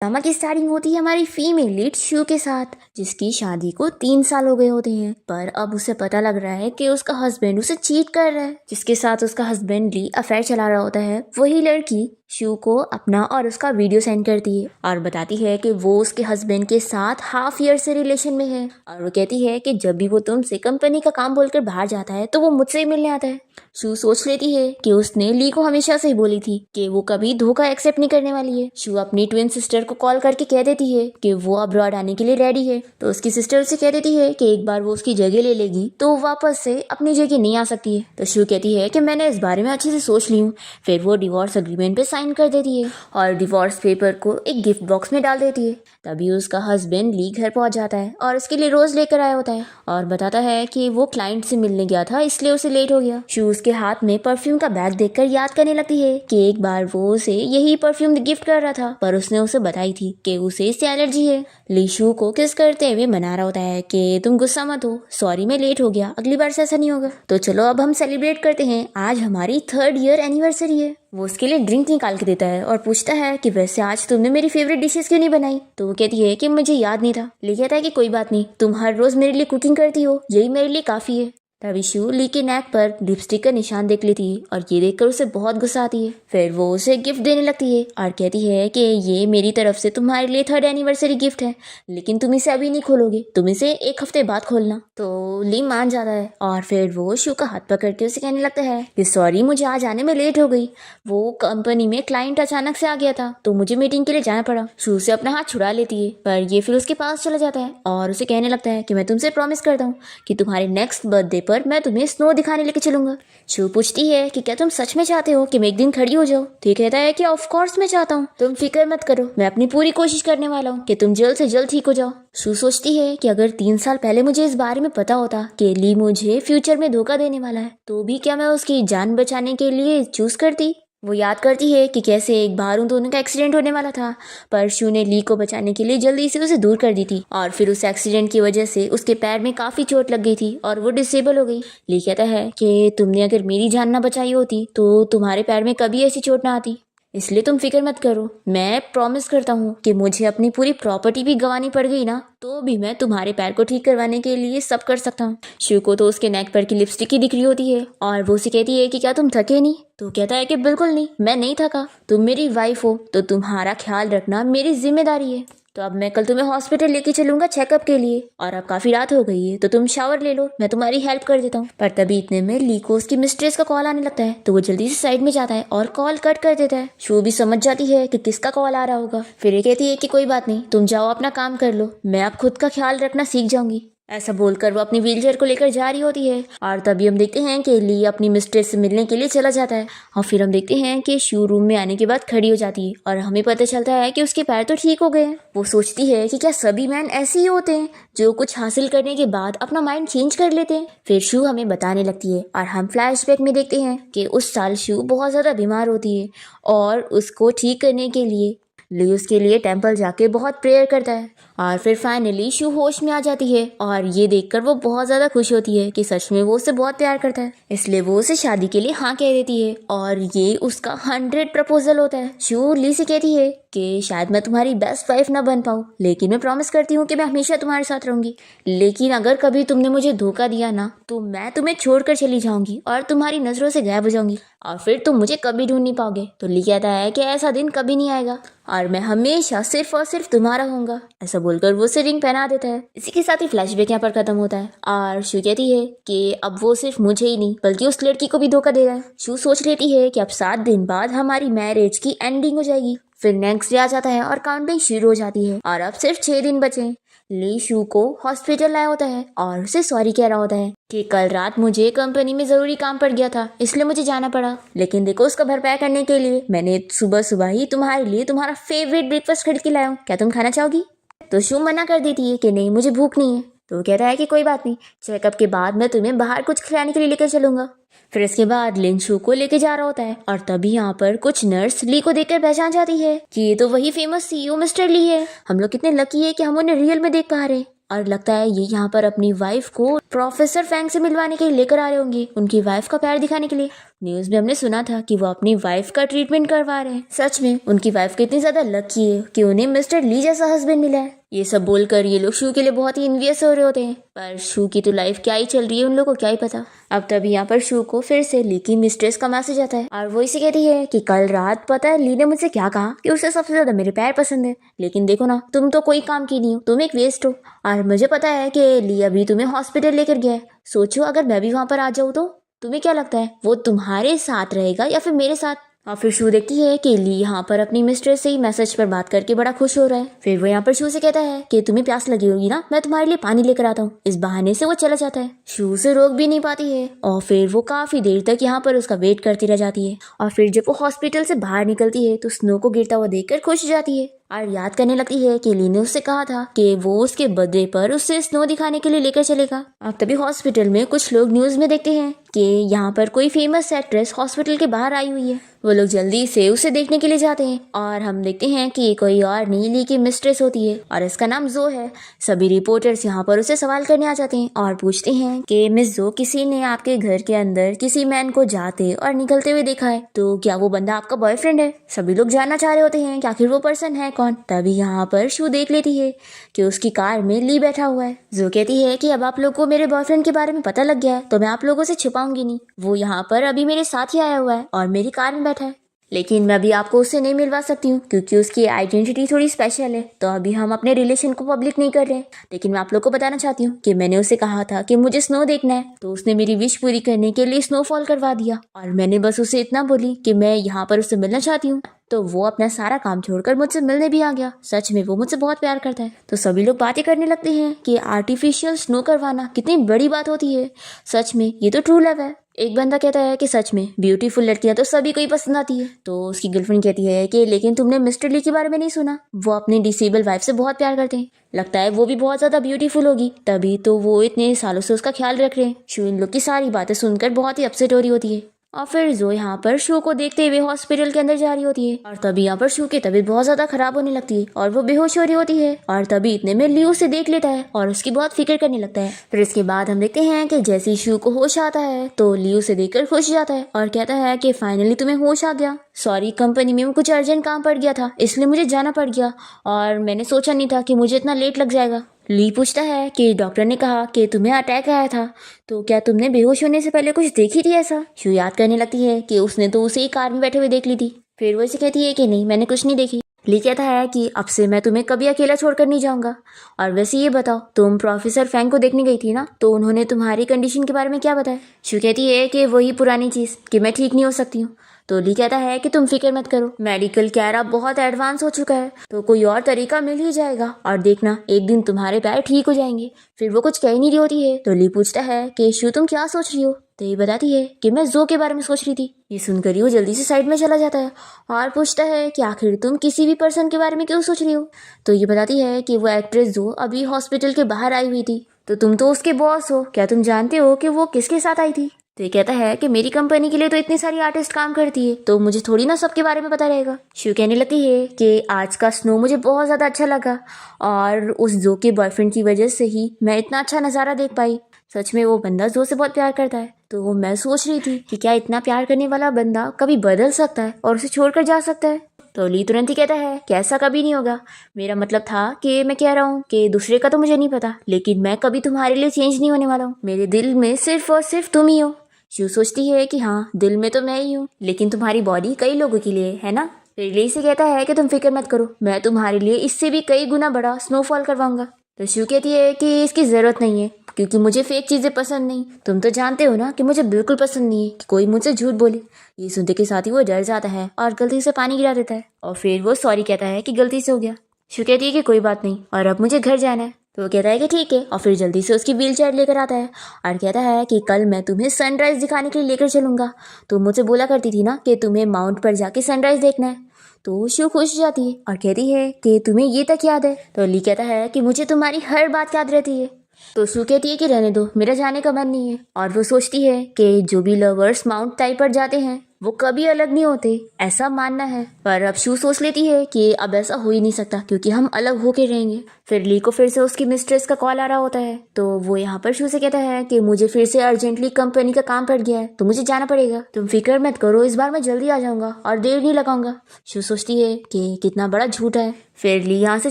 Drama की starting होती है हमारी फीमेल लीड शू के साथ, जिसकी शादी को 3 साल हो गए होते हैं। पर अब उसे पता लग रहा है कि उसका हस्बैंड उसे चीट कर रहा है। जिसके साथ उसका हस्बैंड ली अफेयर चला रहा होता है, वही लड़की शू को अपना और उसका वीडियो सेंड करती है और बताती है कि वो उसके हस्बैंड के साथ हाफ ईयर से रिलेशन में है। और वो कहती है कि जब भी वो तुमसे कंपनी का काम बोलकर बाहर जाता है तो वो मुझसे ही मिलने आता है। शू सोच लेती है कि उसने ली को हमेशा से ही बोली थी कि वो कभी धोखा एक्सेप्ट नहीं करने वाली है। शू अपनी ट्विन सिस्टर को कॉल करके कह देती है कि वो अब्रॉड आने के लिए रेडी है। तो उसकी सिस्टर उसे कह देती है कि एक बार वो उसकी जगह ले लेगी तो वापस से अपनी जगह नहीं आ सकती है। तो शू कहती है कि मैंने इस बारे में अच्छे से सोच ली हूँ। फिर वो डिवोर्स अग्रीमेंट पे साइन कर देती है और डिवोर्स पेपर को एक गिफ्ट बॉक्स में डाल देती है। तभी उसका हस्बैंड ली घर पहुंच जाता है और उसके लिए रोज लेकर आया होता है और बताता है कि वो क्लाइंट से मिलने गया था, इसलिए उसे लेट हो गया। शू उसके हाथ में परफ्यूम का बैग देखकर याद करने लगती है कि एक बार वो उसे यही परफ्यूम गिफ्ट कर रहा था, पर उसने उसे बताई थी कि उसे इससे एलर्जी है। ली शू को किस करते हुए मना रहा होता है कि तुम गुस्सा मत हो, सॉरी मैं लेट हो गया, अगली बार से ऐसा नहीं होगा। तो चलो अब हम सेलिब्रेट करते हैं, आज हमारी 3rd ईयर एनिवर्सरी है। वो उसके लिए ड्रिंक निकाल के देता है और पूछता है कि वैसे आज तुमने मेरी फेवरेट डिशेस क्यों नहीं बनाई। तो वो कहती है कि मुझे याद नहीं था। ली कहता है कि कोई बात नहीं, तुम हर रोज मेरे लिए कुकिंग करती हो, यही मेरे लिए काफी है। तभी शू ली के नेक पर लिपस्टिक का निशान देख लेती है और ये देखकर उसे बहुत गुस्सा आती है। फिर वो उसे गिफ्ट देने लगती है और कहती है कि ये मेरी तरफ से तुम्हारे लिए 3rd एनिवर्सरी गिफ्ट है, लेकिन तुम इसे अभी नहीं खोलोगे, तुम इसे 1 हफ्ते बाद खोलना। तो ली मान जाता है और फिर वो शू का हाथ पकड़ के उसे कहने लगता है कि सॉरी मुझे आज आने में लेट हो गई, वो कंपनी में क्लाइंट अचानक से आ गया था तो मुझे मीटिंग के लिए जाना पड़ा। शू से अपना हाथ छुड़ा लेती है पर ये फिर उसके पास चला जाता है और उसे कहने लगता है कि मैं तुमसे प्रॉमिस करता हूँ कि तुम्हारे नेक्स्ट बर्थडे पर मैं तुम्हें स्नो दिखाने लेके चलूंगा। शू पूछती है कि क्या तुम सच में चाहते हो कि मैं एक दिन खड़ी हो जाऊँ। तो ये कहता है कि ऑफ कोर्स मैं चाहता हूँ, तुम फिक्र मत करो, मैं अपनी पूरी कोशिश करने वाला हूँ कि तुम जल्द से जल्द ठीक हो जाओ। शू सोचती है कि अगर 3 साल पहले मुझे इस बारे में पता होता कि ली मुझे फ्यूचर में धोखा देने वाला है तो भी क्या मैं उसकी जान बचाने के लिए चूज करती। वो याद करती है कि कैसे एक बार उन दोनों का एक्सीडेंट होने वाला था, पर शू ने ली को बचाने के लिए जल्दी से उसे दूर कर दी थी और फिर उस एक्सीडेंट की वजह से उसके पैर में काफी चोट लग गई थी और वो डिसेबल हो गई। ली कहता है कि तुमने अगर मेरी जान ना बचाई होती तो तुम्हारे पैर में कभी ऐसी चोट ना आती, इसलिए तुम फिक्र मत करो, मैं प्रॉमिस करता हूँ कि मुझे अपनी पूरी प्रॉपर्टी भी गंवानी पड़ गई ना तो भी मैं तुम्हारे पैर को ठीक करवाने के लिए सब कर सकता हूँ। शू को तो उसके नेक पर की लिपस्टिक ही दिख रही होती है और वो उसे कहती है कि क्या तुम थके नहीं। तो कहता है कि बिल्कुल नहीं, मैं नहीं थका, तुम मेरी वाइफ हो तो तुम्हारा ख्याल रखना मेरी जिम्मेदारी है। तो अब मैं कल तुम्हें हॉस्पिटल लेके चलूंगा चेकअप के लिए और अब काफी रात हो गई है तो तुम शावर ले लो, मैं तुम्हारी हेल्प कर देता हूँ। पर तभी इतने में ली को उसकी मिस्ट्रेस का कॉल आने लगता है तो वो जल्दी से साइड में जाता है और कॉल कट कर देता है। शू भी समझ जाती है कि किसका कॉल आ रहा होगा। फिर ये कहती है कि कोई बात नहीं, तुम जाओ अपना काम कर लो, मैं अब खुद का ख्याल रखना सीख जाऊंगी। ऐसा बोलकर वो अपनी व्हीलचेयर को लेकर जा रही होती है और तभी हम देखते हैं कि ली अपनी मिस्ट्रेस से मिलने के लिए चला जाता है और फिर हम देखते हैं कि शू रूम में आने के बाद खड़ी हो जाती है और हमें पता चलता है कि उसके पैर तो ठीक हो गए हैं। वो सोचती है कि क्या सभी मैन ऐसे ही होते हैं जो कुछ हासिल करने के बाद अपना माइंड चेंज कर लेते हैं। फिर शू हमें बताने लगती है और हम फ्लैशबैक में देखते हैं कि उस साल शू बहुत ज्यादा बीमार होती है और उसको ठीक करने के लिए ली उसके लिए टेंपल जाके बहुत प्रेयर करता है और फिर फाइनली शू होश में आ जाती है और ये देखकर वो बहुत ज्यादा खुश होती है कि सच में वो उससे बहुत प्यार करता है, इसलिए वो उसे शादी के लिए हाँ कह देती है और ये उसका 100 प्रपोजल होता है। शू ली से कहती है कि शायद मैं तुम्हारी बेस्ट वाइफ ना बन पाऊँ, लेकिन मैं प्रॉमिस करती हूँ कि मैं हमेशा तुम्हारे साथ रहूंगी, लेकिन अगर कभी तुमने मुझे धोखा दिया ना तो मैं तुम्हें छोड़कर चली जाऊंगी और तुम्हारी नजरों से गायब हो जाऊंगी और फिर तुम मुझे कभी ढूंढ नहीं पाओगे। तो ली कहता है कि ऐसा दिन कभी नहीं आएगा और मैं हमेशा सिर्फ और सिर्फ तुम्हारा होऊंगा। ऐसा बोलकर वो उसे रिंग पहना देता है। इसी के साथ ही फ्लैशबैक यहाँ पर खत्म होता है और शू कहती है कि अब वो सिर्फ मुझे ही नहीं बल्कि उस लड़की को भी धोखा दे रहा है। शू सोच लेती है कि अब 7 दिन बाद हमारी मैरिज की एंडिंग हो जाएगी। फिर नेक्स्ट डे आ जाता है और काउंटिंग शुरू हो जाती है और अब सिर्फ 6 दिन बचे हैं। ली शू को हॉस्पिटल लाया होता है और उसे सॉरी कह रहा होता है कि कल रात मुझे कंपनी में जरूरी काम पड़ गया था इसलिए मुझे जाना पड़ा, लेकिन देखो उसका भरपाई करने के लिए मैंने सुबह सुबह ही तुम्हारे लिए तुम्हारा फेवरेट ब्रेकफास्ट खरीद के लाया हूँ, क्या तुम खाना चाहोगी। तो शू मना कर देती है कि नहीं मुझे भूख नहीं है। तो वो कहता है कि कोई बात नहीं, चेकअप के बाद मैं तुम्हें बाहर कुछ खिलाने के लिए लेकर चलूंगा। फिर इसके बाद लिन शू को लेके जा रहा होता है और तभी यहाँ पर कुछ नर्स ली को देखकर पहचान जाती है कि ये तो वही फेमस सीईओ मिस्टर ली है, हम लोग कितने लकी है कि हम उन्हें रियल में देख पा रहे हैं। और लगता है ये यहाँ पर अपनी वाइफ को प्रोफेसर फैंग से मिलवाने के लिए लेकर आ रहे होंगे, उनकी वाइफ का पैर दिखाने के लिए। न्यूज में हमने सुना था कि वो अपनी वाइफ का ट्रीटमेंट करवा रहे हैं। सच में उनकी वाइफ कितनी ज्यादा लकी है कि उन्हें मिस्टर ली जैसा हस्बैंड मिला है। ये सब बोलकर ये लोग शू के लिए बहुत ही इन्वियस हो रहे होते हैं, पर शू की तो लाइफ क्या ही चल रही है उन लोगों को क्या ही पता। अब तभी यहाँ पर शू को फिर से ली की मिस्ट्रेस का मैसेज आता है और वो इसे कहती है कि कल रात पता है ली ने मुझसे क्या कहा कि उसे सबसे ज्यादा मेरे पैर पसंद है, लेकिन देखो ना तुम तो कोई काम की नहीं हो, तुम एक वेस्ट हो। और मुझे पता है कि ली अभी तुम्हें हॉस्पिटल लेकर गया है, सोचो अगर मैं भी वहां पर आ जाऊँ तो तुम्हें क्या लगता है वो तुम्हारे साथ रहेगा या फिर मेरे साथ। और फिर शू देखती है कि ली यहाँ पर अपनी मिस्ट्रेस से ही मैसेज पर बात करके बड़ा खुश हो रहा है। फिर वो यहाँ पर शू से कहता है कि तुम्हें प्यास लगी होगी ना, मैं तुम्हारे लिए पानी लेकर आता हूँ। इस बहाने से वो चला जाता है। शू से रोक भी नहीं पाती है और फिर वो काफी देर तक यहाँ पर उसका वेट करती रह जाती है। और फिर जब वो हॉस्पिटल से बाहर निकलती है तो स्नो को गिरता हुआ देखकर खुश हो जाती है और याद करने लगती है कि ली ने उससे कहा था कि वो उसके बर्थडे पर उससे स्नो दिखाने के लिए लेकर चलेगा। अब तभी हॉस्पिटल में कुछ लोग न्यूज में देखते हैं कि यहाँ पर कोई फेमस एक्ट्रेस हॉस्पिटल के बाहर आई हुई है। वो लोग जल्दी से उसे देखने के लिए जाते हैं और हम देखते हैं कि कोई और नहीं ली की मिस्ट्रेस होती है और इसका नाम जो है। सभी रिपोर्टर्स यहाँ पर उसे सवाल करने आ जाते हैं और पूछते हैं कि मिस जो, किसी ने आपके घर के अंदर किसी मैन को जाते और निकलते हुए देखा है, तो क्या वो बंदा आपका बॉयफ्रेंड है? सभी लोग जानना चाह रहे होते हैं कि आखिर वो पर्सन है कौन। तभी यहाँ पर शू देख लेती है कि उसकी कार में ली बैठा हुआ है। जो कहती है कि अब आप लोग को मेरे बॉयफ्रेंड के बारे में पता लग गया है तो मैं आप लोगों से छुपाऊंगी नहीं, वो यहाँ पर अभी मेरे साथ ही आया हुआ है और मेरी कार में बैठा है, लेकिन मैं अभी आपको उससे नहीं मिलवा सकती हूँ क्योंकि उसकी आइडेंटिटी थोड़ी स्पेशल है, तो अभी हम अपने रिलेशन को पब्लिक नहीं कर रहे हैं। लेकिन मैं आप लोग को बताना चाहती हूँ कि मैंने उसे कहा था कि मुझे स्नो देखना है, तो उसने मेरी विश पूरी करने के लिए स्नोफॉल करवा दिया और मैंने बस उसे इतना बोली कि मैं यहाँ पर उससे मिलना चाहती हूँ, तो वो अपना सारा काम छोड़कर मुझसे मिलने भी आ गया। सच में वो मुझसे बहुत प्यार करता है। तो सभी लोग बातें करने लगते हैं कि आर्टिफिशियल स्नो करवाना कितनी बड़ी बात होती है। सच में ये तो ट्रू लव है। एक बंदा कहता है कि सच में ब्यूटीफुल लड़कियां तो सभी को ही पसंद आती है। तो उसकी गर्लफ्रेंड कहती है कि लेकिन तुमने मिस्टर ली के बारे में नहीं सुना, वो अपनी डिसेबल वाइफ से बहुत प्यार करते हैं, लगता है वो भी बहुत ज्यादा ब्यूटीफुल होगी, तभी तो वो इतने सालों से उसका ख्याल रख रहे हैं। शू इन लोग की सारी बातें सुनकर बहुत ही अपसेट हो रही होती है और फिर जो यहाँ पर शू को देखते हुए हॉस्पिटल के अंदर जा रही होती है और तभी यहाँ पर शू की तबीयत बहुत ज्यादा खराब होने लगती है और वो बेहोश हो रही होती है और तभी इतने में ली उसे देख लेता है और उसकी बहुत फिक्र करने लगता है। फिर इसके बाद हम देखते हैं कि जैसे ही शू को होश आता है तो ली उसे देखकर खुश जाता है और कहता है कि फाइनली तुम्हें होश आ गया। सॉरी, कंपनी में कुछ अर्जेंट काम पड़ गया था इसलिए मुझे जाना पड़ गया और मैंने सोचा नहीं था कि मुझे इतना लेट लग जाएगा। ली पूछता है कि डॉक्टर ने कहा कि तुम्हें अटैक आया था, तो क्या तुमने बेहोश होने से पहले कुछ देखी थी ऐसा? शू याद करने लगती है कि उसने तो उसे ही कार में बैठे हुए देख ली थी। फिर वो इसे कहती है कि नहीं, मैंने कुछ नहीं देखी। ली कहता है कि अब से मैं तुम्हें कभी अकेला छोड़कर नहीं जाऊंगा। और वैसे ये बताओ, तुम प्रोफेसर फैंग को देखने गई थी ना, तो उन्होंने तुम्हारी कंडीशन के बारे में क्या बताया? शू कहती है कि वही पुरानी चीज़ कि मैं ठीक नहीं हो सकती हूँ। तो ली कहता है कि तुम फिक्र मत करो, मेडिकल केयर अब बहुत एडवांस हो चुका है, तो कोई और तरीका मिल ही जाएगा और देखना एक दिन तुम्हारे पैर ठीक हो जाएंगे। फिर वो कुछ कह ही नहीं रही होती है तो ली पूछता है कि शू तुम क्या सोच रही हो? तो ये बताती है कि मैं जो के बारे में सोच रही थी। ये सुनकर ही वो जल्दी से साइड में चला जाता है और पूछता है कि आखिर तुम किसी भी पर्सन के बारे में क्यों सोच रही हो? तो ये बताती है कि वो एक्ट्रेस जो अभी हॉस्पिटल के बाहर आई हुई थी, तो तुम तो उसके बॉस हो, क्या तुम जानते हो कि वो किसके साथ आई थी? तो ये कहता है कि मेरी कंपनी के लिए तो इतनी सारी आर्टिस्ट काम करती है, तो मुझे थोड़ी ना सबके बारे में पता रहेगा। शू कहने लगती है कि आज का स्नो मुझे बहुत ज़्यादा अच्छा लगा और उस जो के बॉयफ्रेंड की वजह से ही मैं इतना अच्छा नज़ारा देख पाई। सच में वो बंदा जो से बहुत प्यार करता है, तो मैं सोच रही थी कि क्या इतना प्यार करने वाला बंदा कभी बदल सकता है और उसे छोड़कर जा सकता है? तो ली तुरंत ही कहता है कि ऐसा कभी नहीं होगा, मेरा मतलब था कि मैं कह रहा हूँ कि दूसरे का तो मुझे नहीं पता, लेकिन मैं कभी तुम्हारे लिए चेंज नहीं होने वाला हूँ, मेरे दिल में सिर्फ और सिर्फ तुम ही हो। शू सोचती है कि हाँ, दिल में तो मैं ही हूँ, लेकिन तुम्हारी बॉडी कई लोगों के लिए है ना। फिर ली से कहता है कि तुम फिक्र मत करो, मैं तुम्हारे लिए इससे भी कई गुना बड़ा स्नोफॉल करवाऊंगा। तो शू कहती है कि इसकी ज़रूरत नहीं है क्योंकि मुझे फेक चीज़ें पसंद नहीं, तुम तो जानते हो ना कि मुझे बिल्कुल पसंद नहीं है कि कोई मुझसे झूठ बोले। ये सुनते के साथ ही वो डर जाता है और गलती से पानी गिरा देता है और फिर वो सॉरी कहता है कि गलती से हो गया। शू कहती है कि कोई बात नहीं और अब मुझे घर जाना है। तो वो कहता है कि ठीक है और फिर जल्दी से उसकी व्हील चेयर लेकर आता है और कहता है कि कल मैं तुम्हें सनराइज दिखाने के लिए लेकर चलूंगा, तो मुझसे बोला करती थी ना कि तुम्हें माउंट पर जाके सनराइज देखना है। तो शू खुश हो जाती है और कहती है कि तुम्हें ये तक याद है? तो ली कहता है कि मुझे तुम्हारी हर बात याद रहती है। तो शू कहती है कि रहने दो, मेरा जाने का मन नहीं है। और वो सोचती है कि जो भी लवर्स माउंट ताई पर जाते हैं वो कभी अलग नहीं होते, ऐसा मानना है। पर अब शू सोच लेती है कि अब ऐसा हो ही नहीं सकता क्योंकि हम अलग होके रहेंगे। फिर ली को फिर से उसकी मिस्ट्रेस का कॉल आ रहा होता है, तो वो यहाँ पर शू से कहता है कि मुझे फिर से अर्जेंटली कंपनी का काम पड़ गया है तो मुझे जाना पड़ेगा। तुम फिक्र मत करो, इस बार मैं जल्दी आ जाऊंगा और देर नहीं लगाऊंगा। शू सोचती है कि कितना बड़ा झूठ है। फिर ली यहाँ से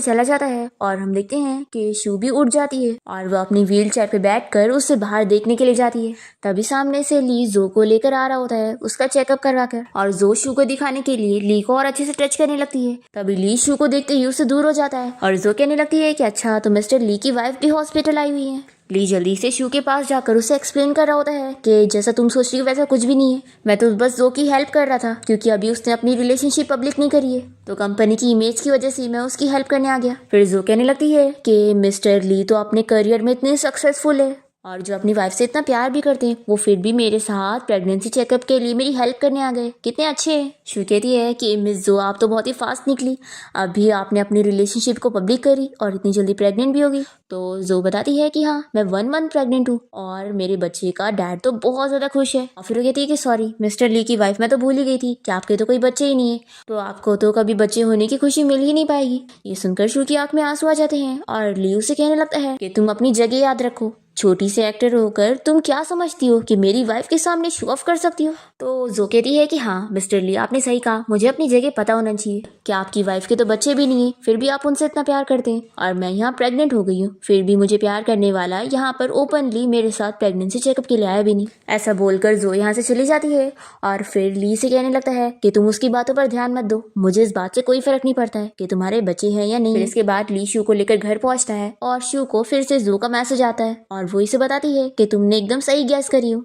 चला जाता है और हम देखते हैं कि शू भी उठ जाती है और वह अपनी व्हील चेयर पे बैठकर उससे बाहर देखने के लिए जाती है। तभी सामने से ली जो को लेकर आ रहा होता है उसका चेकअप करवाकर, और जो शू को दिखाने के लिए ली को और अच्छे से टच करने लगती है। तभी ली शू को देखते ही उससे दूर हो जाता है और जो कहने लगती है कि अच्छा तो मिस्टर ली की वाइफ भी हॉस्पिटल आई हुई है। ली जल्दी से शू के पास जाकर उसे एक्सप्लेन कर रहा होता है कि जैसा तुम सोच रही हो वैसा कुछ भी नहीं है, मैं तो बस जो की हेल्प कर रहा था क्योंकि अभी उसने अपनी रिलेशनशिप पब्लिक नहीं करी है तो कंपनी की इमेज की वजह से मैं उसकी हेल्प करने आ गया। फिर जो कहने लगती है कि मिस्टर ली तो अपने करियर में इतने सक्सेसफुल है और जो अपनी वाइफ से इतना प्यार भी करते हैं वो फिर भी मेरे साथ प्रेगनेंसी चेकअप के लिए मेरी हेल्प करने आ गए, कितने अच्छे हैं। शू कहती है कि मिस जो आप तो बहुत ही फास्ट निकली, अभी आपने अपनी रिलेशनशिप को पब्लिक करी और इतनी जल्दी प्रेग्नेंट भी होगी। तो जो बताती है कि हाँ मैं 1 मंथ प्रेग्नेंट हूँ और मेरे बच्चे का डैड तो बहुत ज़्यादा खुश है। और फिर वो कहती है कि सॉरी मिस्टर ली की वाइफ, मैं तो भूल ही गई थी कि आपके तो कोई बच्चे ही नहीं है, तो आपको तो कभी बच्चे होने की खुशी मिल ही नहीं पाएगी। ये सुनकर शू की आंख में आंसू आ जाते हैं और ली उसे कहने लगता है कि तुम अपनी जगह याद रखो, छोटी से एक्टर होकर तुम क्या समझती हो कि मेरी वाइफ के सामने शो ऑफ कर सकती हो। तो जो कहती है कि हाँ मिस्टर ली आपने सही कहा, मुझे अपनी जगह पता होना चाहिए कि आपकी वाइफ के तो बच्चे भी नहीं है फिर भी आप उनसे इतना प्यार करते हैं और मैं यहाँ प्रेग्नेंट हो गई हूँ फिर भी मुझे प्यार करने वाला यहाँ पर ओपनली मेरे साथ प्रेगनेंसी चेकअप के लिए आया भी नहीं। ऐसा बोलकर जो यहाँ से चली जाती है और फिर ली से कहने लगता है कि तुम उसकी बातों पर ध्यान मत दो, मुझे इस बात से कोई फर्क नहीं पड़ता है कि तुम्हारे बच्चे हैं या नहीं। फिर इसके बाद ली शू को लेकर घर पहुंचता है और शू को फिर से जो का मैसेज आता है और वो इसे बताती है कि तुमने एकदम सही गैस करी हो,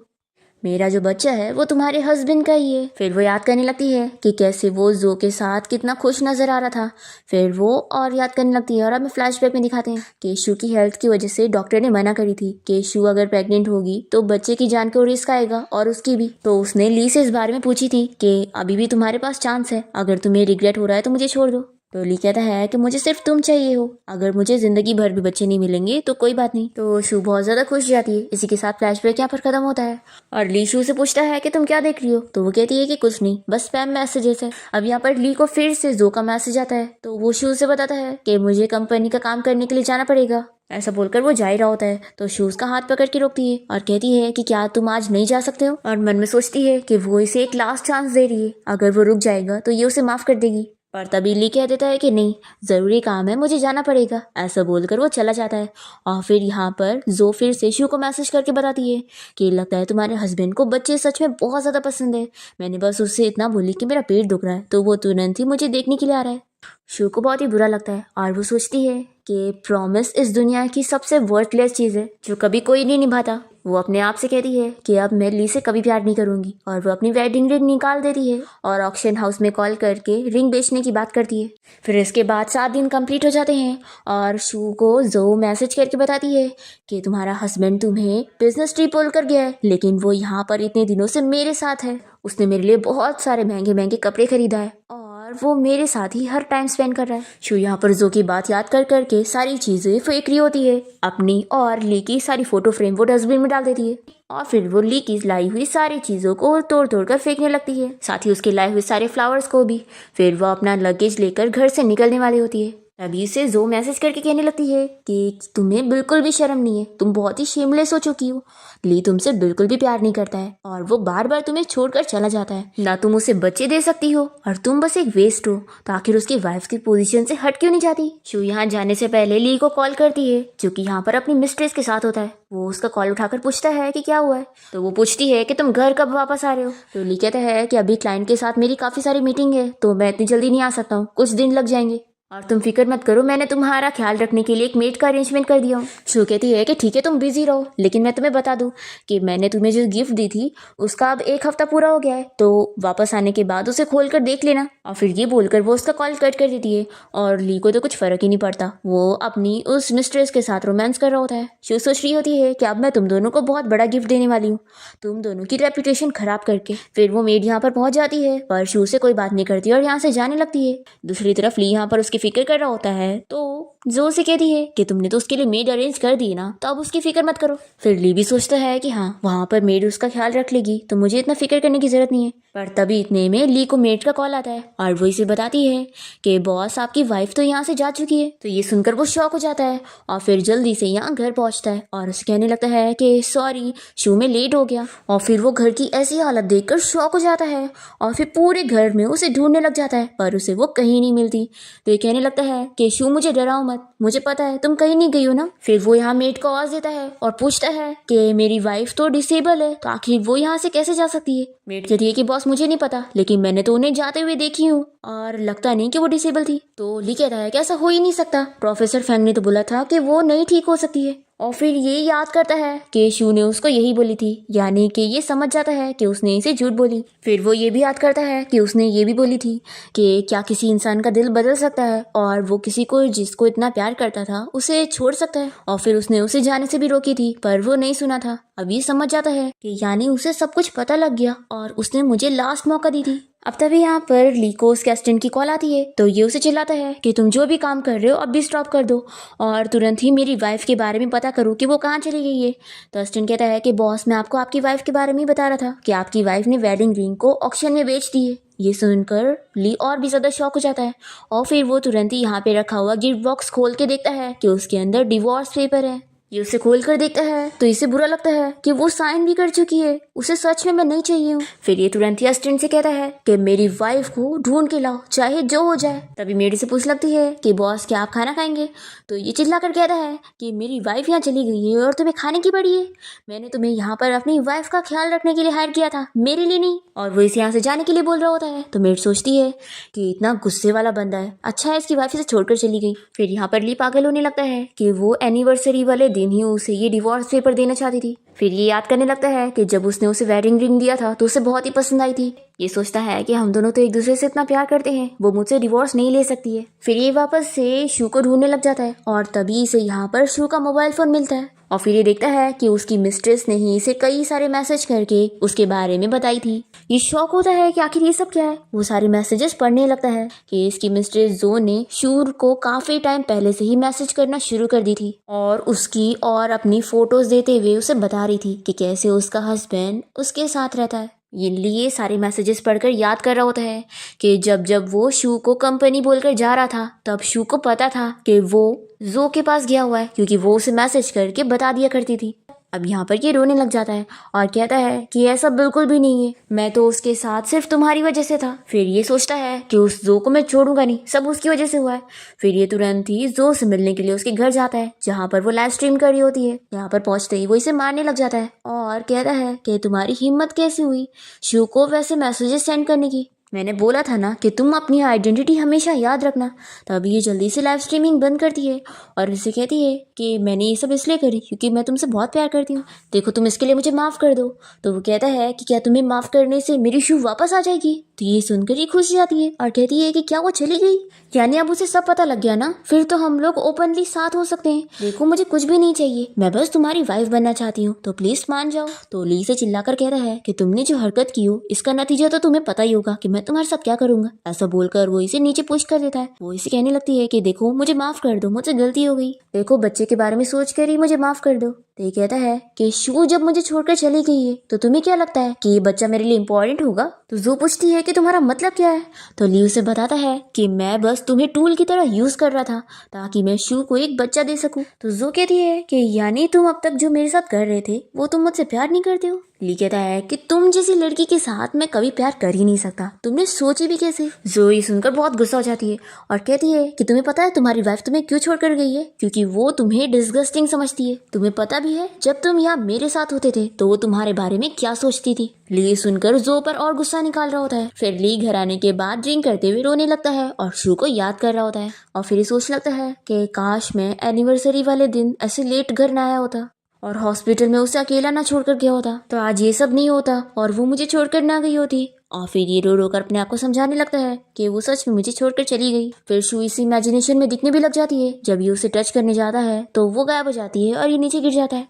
मेरा जो बच्चा है वो तुम्हारे हस्बैंड का ही है। फिर वो याद करने लगती है कि कैसे वो जो के साथ कितना खुश नजर आ रहा था। फिर वो और याद करने लगती है और हमें फ्लैशबैक में दिखाते हैं कि शू की हेल्थ की वजह से डॉक्टर ने मना करी थी कि शू अगर प्रेग्नेंट होगी तो बच्चे की जान को रिस्क आएगा और उसकी भी। तो उसने ली से इस बारे में पूछी थी कि अभी भी तुम्हारे पास चांस है, अगर तुम्हें रिग्रेट हो रहा है तो मुझे छोड़ दो। तो ली कहता है कि मुझे सिर्फ तुम चाहिए हो, अगर मुझे जिंदगी भर भी बच्चे नहीं मिलेंगे तो कोई बात नहीं। तो शू बहुत ज्यादा खुश जाती है। इसी के साथ फ्लैशबैक यहाँ पर खत्म होता है और ली शू से पूछता है कि तुम क्या देख रही हो, तो वो कहती है कि कुछ नहीं, बस स्पैम मैसेजेस है। अब यहाँ पर ली को फिर से जो का मैसेज आता है तो वो शू से बताता है कि मुझे कंपनी का काम करने के लिए जाना पड़ेगा। ऐसा बोलकर वो जा ही रहा होता है तो शू उसका हाथ पकड़ के रोकती है और कहती है कि क्या तुम आज नहीं जा सकते हो, और मन में सोचती है कि वो इसे एक लास्ट चांस दे रही है, अगर वो रुक जाएगा तो ये उसे माफ कर देगी। पर तभी ली कह देता है कि नहीं, जरूरी काम है, मुझे जाना पड़ेगा। ऐसा बोलकर वो चला जाता है और फिर यहाँ पर जो फिर से शू को मैसेज करके बताती है कि लगता है तुम्हारे हस्बैंड को बच्चे सच में बहुत ज्यादा पसंद है, मैंने बस उससे इतना बोली कि मेरा पेट दुख रहा है तो वो तुरंत ही मुझे देखने के लिए आ रहा है। शू को बहुत ही बुरा लगता है और वो सोचती है कि प्रॉमिस इस दुनिया की सबसे वर्थलेस चीज़ है जो कभी कोई नहीं निभाता। वो अपने आप से कहती है कि अब मैं ली से कभी प्यार नहीं करूंगी और वो अपनी वेडिंग रिंग निकाल देती है और ऑक्शन हाउस में कॉल करके रिंग बेचने की बात करती है। फिर इसके बाद 7 दिन कंप्लीट हो जाते हैं और शू को जो मैसेज करके बताती है कि तुम्हारा हस्बैंड तुम्हें बिजनेस ट्रिप बोल कर गया है, लेकिन वो यहाँ पर इतने दिनों से मेरे साथ है, उसने मेरे लिए बहुत सारे महंगे महंगे कपड़े खरीदा है और वो मेरे साथ ही हर टाइम स्पेंड कर रहा है। शू यहाँ पर जो की बात याद कर करके सारी चीजें फेंक रही होती है अपनी, और ली की सारी फोटो फ्रेम वो डस्टबिन में डाल देती है और फिर वो ली की लाई हुई सारी चीजों को तोड़ तोड़ कर फेंकने लगती है, साथ ही उसके लाए हुए सारे फ्लावर्स को भी। फिर वो अपना लगेज लेकर घर से निकलने वाली होती है। तभी उसे जो मैसेज करके कहने लगती है कि तुम्हें बिल्कुल भी शर्म नहीं है, तुम बहुत ही शेमलेस हो चुकी हो, ली तुमसे बिल्कुल भी प्यार नहीं करता है और वो बार बार तुम्हें छोड़कर चला जाता है, ना तुम उसे बच्चे दे सकती हो और तुम बस एक वेस्ट हो, तो आखिर उसकी वाइफ की पोजीशन से हट क्यों नहीं जाती। शू यहाँ जाने से पहले ली को कॉल करती है जो कि यहाँ पर अपनी मिस्ट्रेस के साथ होता है। वो उसका कॉल उठाकर पूछता है कि क्या हुआ है, तो वो पूछती है कि तुम घर कब वापस आ रहे हो। तो ली कहता है कि अभी क्लाइंट के साथ मेरी काफी सारी मीटिंग है तो मैं इतनी जल्दी नहीं आ सकता हूँ, कुछ दिन लग जाएंगे और तुम फिक्र मत करो, मैंने तुम्हारा ख्याल रखने के लिए एक मेड का अरेंजमेंट कर दिया हूँ। शू कहती है कि ठीक है तुम बिजी रहो, लेकिन मैं तुम्हें बता दूं कि मैंने तुम्हें जो गिफ्ट दी थी उसका अब 1 हफ्ता पूरा हो गया है, तो वापस आने के बाद उसे खोल कर देख लेना। और फिर ये बोलकर वो उसका कॉल कट कर देती है और ली को तो कुछ फर्क ही नहीं पड़ता, वो अपनी उस मिस्ट्रेस के साथ रोमांस कर रहा होता है। शू सोच रही होती है कि अब मैं तुम दोनों को बहुत बड़ा गिफ्ट देने वाली हूँ, तुम दोनों की रेपुटेशन खराब करके। फिर वो मेड यहाँ पर पहुंच जाती है पर शू से कोई बात नहीं करती और यहाँ से जाने लगती है। दूसरी तरफ ली यहाँ पर उसकी फिक्र कर रहा होता है तो जो से कहती है कि तुमने तो उसके लिए मेड अरेंज कर दी ना, तो अब उसकी फिक्र मत करो। फिर ली भी सोचता है कि हाँ, वहाँ पर मेड उसका ख्याल रख लेगी तो मुझे इतना फिक्र करने की जरूरत नहीं है। पर तभी इतने में ली को मेड का कॉल आता है और वो इसे बताती है कि बॉस आपकी वाइफ तो यहाँ से जा चुकी है। तो ये सुनकर वो शॉक हो जाता है और फिर जल्दी से यहाँ घर पहुँचता है और उसे कहने लगता है कि सॉरी, शो में लेट हो गया। और फिर वो घर की ऐसी हालत देखकर शॉक हो जाता है और फिर पूरे घर में उसे ढूंढने लग जाता है, पर उसे वो कहीं नहीं मिलती। तो ये कहने लगता है कि शू, मुझे डराओ मत, मुझे पता है तुम कहीं नहीं गई हो ना। फिर वो यहाँ मेड को आवाज देता है और पूछता है कि मेरी वाइफ तो डिसेबल है, तो आखिर वो यहाँ से कैसे जा सकती है। मेड कहती है कि बॉस मुझे नहीं पता, लेकिन मैंने तो उन्हें जाते हुए देखी हूँ और लगता नहीं कि वो डिसेबल थी। तो ली कहता है कि ऐसा हो ही नहीं सकता, प्रोफेसर फैंग ने तो बोला था कि वो नहीं ठीक हो सकती है। और फिर ये याद करता है कि शू ने उसको यही बोली थी, यानी कि ये समझ जाता है कि उसने इसे झूठ बोली। फिर वो ये भी याद करता है कि उसने ये भी बोली थी कि क्या किसी इंसान का दिल बदल सकता है और वो किसी को जिसको इतना प्यार करता था उसे छोड़ सकता है। और फिर उसने उसे जाने से भी रोकी थी पर वो नहीं सुना था। अब ये समझ जाता है कि यानी उसे सब कुछ पता लग गया और उसने मुझे लास्ट मौका दी थी। अब तभी यहाँ पर ली को उसके असिस्टेंट की कॉल आती है तो ये उसे चिल्लाता है कि तुम जो भी काम कर रहे हो अब भी स्टॉप कर दो और तुरंत ही मेरी वाइफ के बारे में पता करो कि वो कहाँ चली गई है। तो असिस्टेंट कहता है कि बॉस, मैं आपको आपकी वाइफ के बारे में ही बता रहा था कि आपकी वाइफ ने वेडिंग रिंग को ऑक्शन में बेच दी है। ये सुनकर ली और भी ज्यादा शॉक हो जाता है और फिर वो तुरंत ही यहाँ पे रखा हुआ गिफ्ट बॉक्स खोल के देखता है कि उसके अंदर डिवोर्स पेपर है। ये उसे खोल कर देखता है तो इसे बुरा लगता है कि वो साइन भी कर चुकी है, उसे सच में मैं नहीं चाहिए हूँ। फिर ये तुरंत ही असिस्टेंट से कहता है कि मेरी वाइफ को ढूंढ के लाओ, चाहे जो हो जाए। तभी मेड से पूछ लगती है कि बॉस, क्या आप खाना खाएंगे? तो ये चिल्ला कर कहता है कि मेरी वाइफ यहाँ चली गई है और तुम्हें खाने की पड़ी है, मैंने तुम्हें यहाँ पर अपनी वाइफ का ख्याल रखने के लिए हायर किया था, मेरे लिए नहीं। और वो इसे यहाँ से जाने के लिए बोल रहा होता है तो मेड सोचती है कि इतना गुस्से वाला बंदा है, अच्छा है इसकी वाइफ इसे छोड़कर चली गई। फिर यहाँ पर ली पागल होने लगता है कि वो एनिवर्सरी वाले दिन ही उसे ये डिवोर्स पेपर देना चाहती थी। फिर ये याद करने लगता है कि जब उसने उसे वेडिंग रिंग दिया था तो उसे बहुत ही पसंद आई थी। ये सोचता है कि हम दोनों तो एक दूसरे से इतना प्यार करते हैं, वो मुझसे डिवोर्स नहीं ले सकती है। फिर ये वापस से शू को ढूंढने लग जाता है और तभी इसे यहाँ पर शू का मोबाइल फोन मिलता है और फिर ये देखता है कि उसकी मिस्ट्रेस ने ही इसे कई सारे मैसेज करके उसके बारे में बताई थी। ये शॉक होता है कि आखिर ये सब क्या है। वो सारे मैसेजेस पढ़ने लगता है कि इसकी मिस्ट्रेस जो ने शूर को काफी टाइम पहले से ही मैसेज करना शुरू कर दी थी और उसकी और अपनी फोटोज देते हुए उसे बता रही थी कि कैसे उसका हस्बैंड उसके साथ रहता है। ये सारे मैसेजेस पढ़कर याद कर रहा होता है कि जब जब वो शू को कंपनी बोलकर जा रहा था तब शू को पता था कि वो जो के पास गया हुआ है, क्योंकि वो उसे मैसेज करके बता दिया करती थी। अब यहाँ पर ये रोने लग जाता है और कहता है कि ऐसा बिल्कुल भी नहीं है, मैं तो उसके साथ सिर्फ तुम्हारी वजह से था। फिर ये सोचता है कि उस जो को मैं छोड़ूंगा नहीं, सब उसकी वजह से हुआ है। फिर ये तुरंत ही जो से मिलने के लिए उसके घर जाता है जहाँ पर वो लाइव स्ट्रीम कर रही होती है। यहाँ पर पहुंचते ही वो इसे मारने लग जाता है और कहता है कि तुम्हारी हिम्मत कैसे हुई शू को वैसे मैसेजेस सेंड करने की, मैंने बोला था ना कि तुम अपनी आइडेंटिटी हमेशा याद रखना। तब ये जल्दी से लाइव स्ट्रीमिंग बंद करती है और उसे कहती है कि मैंने ये सब इसलिए करी क्योंकि मैं तुमसे बहुत प्यार करती हूँ, देखो तुम इसके लिए मुझे माफ़ कर दो। तो वो कहता है कि क्या तुम्हें माफ़ करने से मेरी शू वापस आ जाएगी? तो ये सुनकर ये खुश जाती है और कहती है कि क्या वो चली गई, यानी अब उसे सब पता लग गया ना, फिर तो हम लोग ओपनली साथ हो सकते हैं। देखो मुझे कुछ भी नहीं चाहिए, मैं बस तुम्हारी वाइफ बनना चाहती हूँ, तो प्लीज मान जाओ। तो ली से चिल्लाकर कहता है कि तुमने जो हरकत की हो इसका नतीजा तो तुम्हें पता ही होगा कि मैं तुम्हारे साथ क्या करूंगा। ऐसा बोलकर वो इसे नीचे पुश कर देता है। वो इसे कहने लगती है कि देखो मुझे माफ कर दो, मुझसे गलती हो गई, देखो बच्चे के बारे में सोच कर ही मुझे माफ कर दो। तो ये कहता है कि शू जब मुझे छोड़कर चली गई है तो तुम्हें क्या लगता है कि ये बच्चा मेरे लिए इम्पोर्टेंट होगा? तो जो पूछती है कि तुम्हारा मतलब क्या है? तो ली उसे बताता है कि मैं बस तुम्हें टूल की तरह यूज कर रहा था ताकि मैं शू को एक बच्चा दे सकूं। तो जो कहती है कि यानी तुम अब तक जो मेरे साथ कर रहे थे वो तुम मुझसे प्यार नहीं करते हो? ली कहता है कि तुम जैसी लड़की के साथ मैं कभी प्यार कर ही नहीं सकता, तुमने सोची भी कैसे? जो ये सुनकर बहुत गुस्सा हो जाती है और कहती है कि तुम्हें पता है तुम्हारी वाइफ तुम्हें क्यों छोड़ कर गई है? क्योंकि वो तुम्हें डिस्गस्टिंग समझती है। तुम्हें पता भी है जब तुम यहाँ मेरे साथ होते थे तो वो तुम्हारे बारे में क्या सोचती थी? ली सुनकर जो पर और गुस्सा निकाल रहा होता है। फिर ली घर आने के बाद ड्रिंक करते हुए रोने लगता है और शू को याद कर रहा होता है और फिर ये सोच लगता है कि काश मैं एनिवर्सरी वाले दिन ऐसे लेट घर न आया होता और हॉस्पिटल में उसे अकेला ना छोड़कर गया होता तो आज ये सब नहीं होता और वो मुझे छोड़कर ना गई होती। और फिर ये रो रो कर अपने आप को समझाने लगता है कि वो सच में मुझे छोड़कर चली गई। फिर शू इसी इमेजिनेशन में दिखने भी लग जाती है। जब ये उसे टच करने जाता है तो वो गायब हो जाती है और ये नीचे गिर जाता है।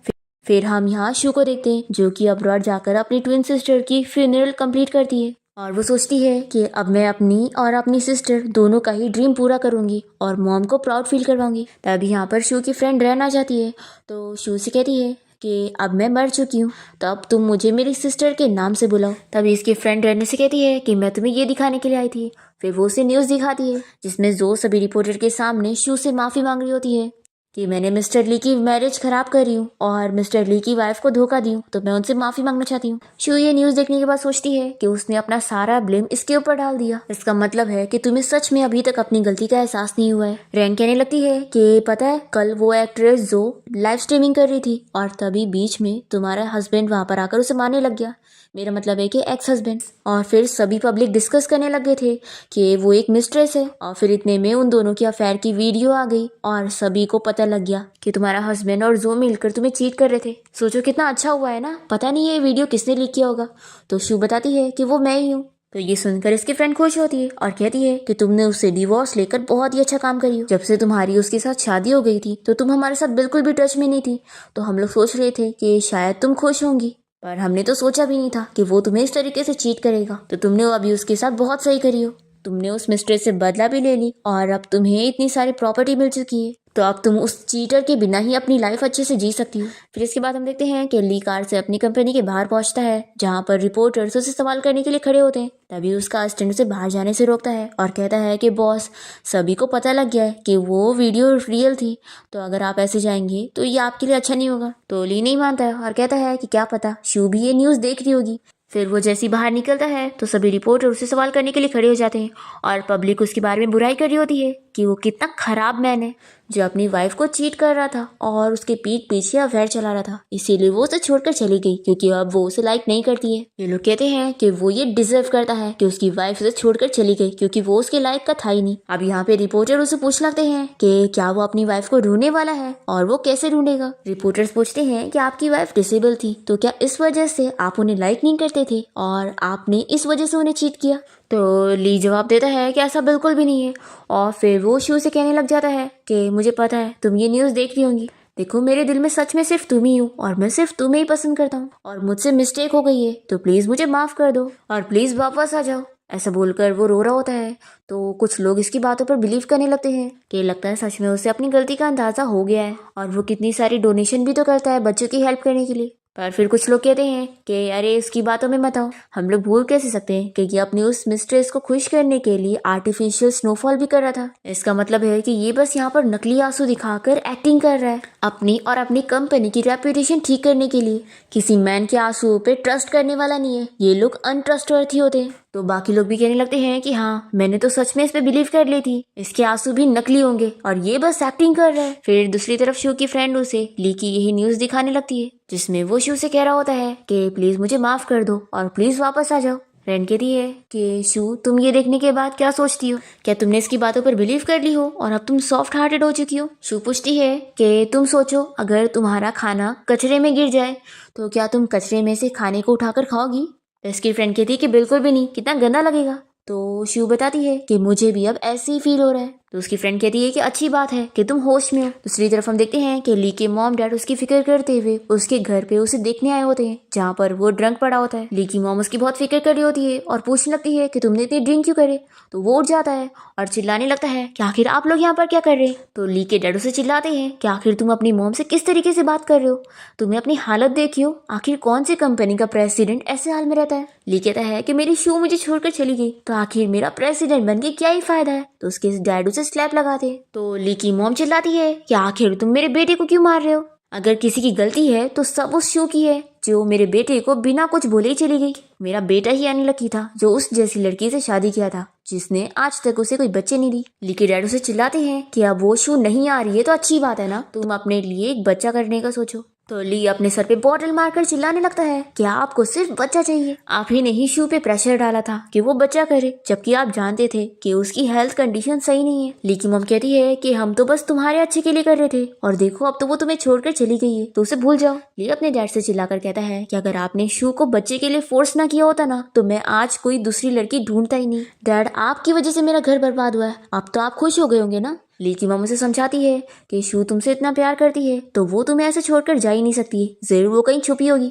फिर हम यहाँ शू को देखते हैं जो कि अब्रॉड जाकर अपनी ट्विन सिस्टर की फ्यूनरल कंप्लीट करती है। और वो सोचती है कि अब मैं अपनी और अपनी सिस्टर दोनों का ही ड्रीम पूरा करूंगी और मॉम को प्राउड फील करवाऊंगी। तभी यहाँ पर शू की फ्रेंड रहना चाहती है, तो शू से कहती है कि अब मैं मर चुकी हूँ, तो अब तुम मुझे मेरी सिस्टर के नाम से बुलाओ। तभी इसकी फ्रेंड रहने से कहती है कि मैं तुम्हें ये दिखाने के लिए आई थी। फिर वो उसे न्यूज़ दिखाती है जिसमें जो सभी रिपोर्टर के सामने शू से माफ़ी मांग रही होती है कि मैंने मिस्टर ली की मैरिज खराब करी हूँ और मिस्टर ली की वाइफ को धोखा दी हूँ, तो मैं उनसे माफ़ी मांगना चाहती हूँ। शू ये न्यूज़ देखने के बाद सोचती है कि उसने अपना सारा ब्लेम इसके ऊपर डाल दिया। इसका मतलब है कि तुम्हें सच में अभी तक अपनी गलती का एहसास नहीं हुआ है। रैन कहने लगती है कि पता है कल वो एक्ट्रेस जो लाइव स्ट्रीमिंग कर रही थी और तभी बीच में तुम्हारा हस्बैंड वहां पर आकर उसे मारने लग गया, मेरा मतलब है कि एक्स हस्बैंड। और फिर सभी पब्लिक डिस्कस करने लगे थे कि वो एक मिस्ट्रेस है। और फिर इतने में उन दोनों की अफेयर की वीडियो आ गई और सभी को पता लग गया कि तुम्हारा हस्बैंड और जो मिलकर तुम्हें चीट कर रहे थे। सोचो कितना अच्छा हुआ है ना, पता नहीं ये वीडियो किसने लीक किया होगा। तो शू बताती है कि वो मैं ही हूँ। तो ये सुनकर इसकी फ्रेंड खुश होती है और कहती है कि तुमने उससे डिवोर्स लेकर बहुत ही अच्छा काम करी हो। जब से तुम्हारी उसके साथ शादी हो गई थी तो तुम हमारे साथ बिल्कुल भी टच में नहीं थी, तो हम लोग सोच रहे थे कि शायद तुम खुश होंगी, पर हमने तो सोचा भी नहीं था कि वो तुम्हें इस तरीके से चीट करेगा। तो तुमने अभी उसके साथ बहुत सही करी हो, तुमने उस मिस्ट्रेस से बदला भी ले ली और अब तुम्हें इतनी सारी प्रॉपर्टी मिल चुकी है, तो अब तुम उस चीटर के बिना ही अपनी लाइफ अच्छे से जी सकती हो। फिर इसके बाद हम देखते हैं कि ली कार से अपनी कंपनी के बाहर पहुंचता है जहां पर रिपोर्टर्स उसे सवाल करने के लिए खड़े होते हैं। तभी उसका असिस्टेंट उसे बाहर जाने से रोकता है और कहता है कि बॉस, सभी को पता लग गया है कि वो वीडियो रियल थी, तो अगर आप ऐसे जाएंगे तो ये आपके लिए अच्छा नहीं होगा। तो ली नहीं मानता है और कहता है कि क्या पता शू भी ये न्यूज़ देख रही होगी। फिर वो जैसे ही बाहर निकलता है तो सभी रिपोर्टर उससे सवाल करने के लिए खड़े हो जाते हैं और पब्लिक उसके बारे में बुराई कर रही होती है कि वो कितना खराब मैन है जो अपनी वाइफ को चीट कर रहा था और उसके पीठ पीछे अफेयर चला रहा था, इसीलिए वो उसे छोड़कर चली गई क्योंकि अब वो उसे लाइक नहीं करती है। ये लोग कहते हैं कि वो ये डिजर्व करता है कि उसकी वाइफ उसे छोड़कर चली गई क्योंकि वो उसके लायक का था ही नहीं। अब यहाँ पे रिपोर्टर उसे पूछने लगते हैं कि क्या वो अपनी वाइफ को ढूंढने वाला है और वो कैसे ढूंढेगा। रिपोर्टर्स पूछते हैं कि आपकी वाइफ डिसेबल थी, तो क्या इस वजह से आप उन्हें लाइक नहीं करते थे और आपने इस वजह से उन्हें चीट किया। तो ली जवाब देता है कि ऐसा बिल्कुल भी नहीं है और फिर वो शू से कहने लग जाता है कि मुझे पता है तुम ये न्यूज़ देख रही होंगी, देखो मेरे दिल में सच में सिर्फ तुम ही हो और मैं सिर्फ तुम्हें ही पसंद करता हूँ और मुझसे मिस्टेक हो गई है, तो प्लीज़ मुझे माफ़ कर दो और प्लीज़ वापस आ जाओ। ऐसा बोलकर वो रो रहा होता है। तो कुछ लोग इसकी बातों पर बिलीव करने लगते हैं कि लगता है सच में उसे अपनी गलती का अंदाज़ा हो गया है और वो कितनी सारी डोनेशन भी तो करता है बच्चों की हेल्प करने के लिए। पर फिर कुछ लोग कहते हैं कि अरे इसकी बातों में मत आओ, हम लोग भूल कैसे सकते हैं कि ये अपनी उस मिस्ट्रेस को खुश करने के लिए आर्टिफिशियल स्नोफॉल भी कर रहा था। इसका मतलब है कि ये बस यहाँ पर नकली आंसू दिखाकर एक्टिंग कर रहा है अपनी और अपनी कंपनी की रेपुटेशन ठीक करने के लिए। किसी मैन के आंसुओं पे ट्रस्ट करने वाला नहीं है, ये लोग अनट्रस्टवर्थी होते हैं। तो बाकी लोग भी कहने लगते हैं कि हाँ मैंने तो सच में इस पे बिलीव कर ली थी, इसके आंसू भी नकली होंगे और ये बस एक्टिंग कर रहा है। फिर दूसरी तरफ शू की फ्रेंड उसे ली की यही न्यूज़ दिखाने लगती है जिसमें वो शू से कह रहा होता है कि प्लीज मुझे माफ कर दो और प्लीज वापस आ जाओ। रैन कहती है कि शू तुम ये देखने के बाद क्या सोचती हो, क्या तुमने इसकी बातों पर बिलीव कर ली हो और अब तुम सॉफ्ट हार्टेड हो चुकी हो। शू पूछती है कि तुम सोचो अगर तुम्हारा खाना कचरे में गिर जाए तो क्या तुम कचरे में से खाने को उठाकर खाओगी। तो इसकी फ्रेंड कहती है कि बिल्कुल भी नहीं, कितना गंदा लगेगा। तो शू बताती है कि मुझे भी अब ऐसे ही फील हो रहा है। तो उसकी फ्रेंड कहती है कि अच्छी बात है कि तुम होश में हो। दूसरी तरफ हम देखते हैं कि ली के मॉम डैड उसकी फिक्र करते हुए उसके घर पे उसे देखने आए होते हैं जहाँ पर वो ड्रंक पड़ा होता है। ली की मॉम उसकी बहुत फिक्र कर रही होती है और पूछने लगती है कि तुमने इतनी ड्रिंक क्यों करे। तो वो उठ जाता है और चिल्लाने लगता है कि आखिर आप लोग यहाँ पर क्या कर रहे हैं। तो ली के डैड उसे चिल्लाते हैं कि आखिर तुम अपनी मॉम से किस तरीके से बात कर रहे हो, तुम्हें अपनी हालत देखियो, आखिर कौन सी कंपनी का प्रेसिडेंट ऐसे हाल में रहता है। ली कहता है कि मेरी शू मुझे छोड़कर चली गई तो आखिर मेरा प्रेसिडेंट बन के क्या ही फायदा है। तो उसके डैड उसे स्लैप लगाते। तो ली की मॉम चिल्लाती है कि आखिर तुम मेरे बेटे को क्यों मार रहे हो, अगर किसी की गलती है तो सब उस शू की है जो मेरे बेटे को बिना कुछ बोले ही चली गई। मेरा बेटा ही अनलकी था जो उस जैसी लड़की से शादी किया था जिसने आज तक उसे कोई बच्चे नहीं दी। ली के डैड उसे चिल्लाते हैं कि अब वो शू नहीं आ रही है तो अच्छी बात है ना, तुम अपने लिए एक बच्चा करने का सोचो। तो ली अपने सर पे बॉटल मारकर चिल्लाने लगता है कि आपको सिर्फ बच्चा चाहिए, आप ही ने ही शू पे प्रेशर डाला था कि वो बच्चा करे जबकि आप जानते थे कि उसकी हेल्थ कंडीशन सही नहीं है। ली की मॉम कहती है कि हम तो बस तुम्हारे अच्छे के लिए कर रहे थे और देखो अब तो वो तुम्हें छोड़कर चली गई है तो उसे भूल जाओ। ली अपने डैड से चिल्लाकर कहता है कि अगर आपने शू को बच्चे के लिए फोर्स ना किया होता ना तो मैं आज कोई दूसरी लड़की ढूंढता ही नहीं। डैड आपकी वजह से मेरा घर बर्बाद हुआ है, अब तो आप खुश हो गए होंगे ना। ली की मॉम उसे समझाती है कि शू तुमसे इतना प्यार करती है तो वो तुम्हें ऐसे छोड़कर जा ही नहीं सकती है, जरूर वो कहीं छुपी होगी।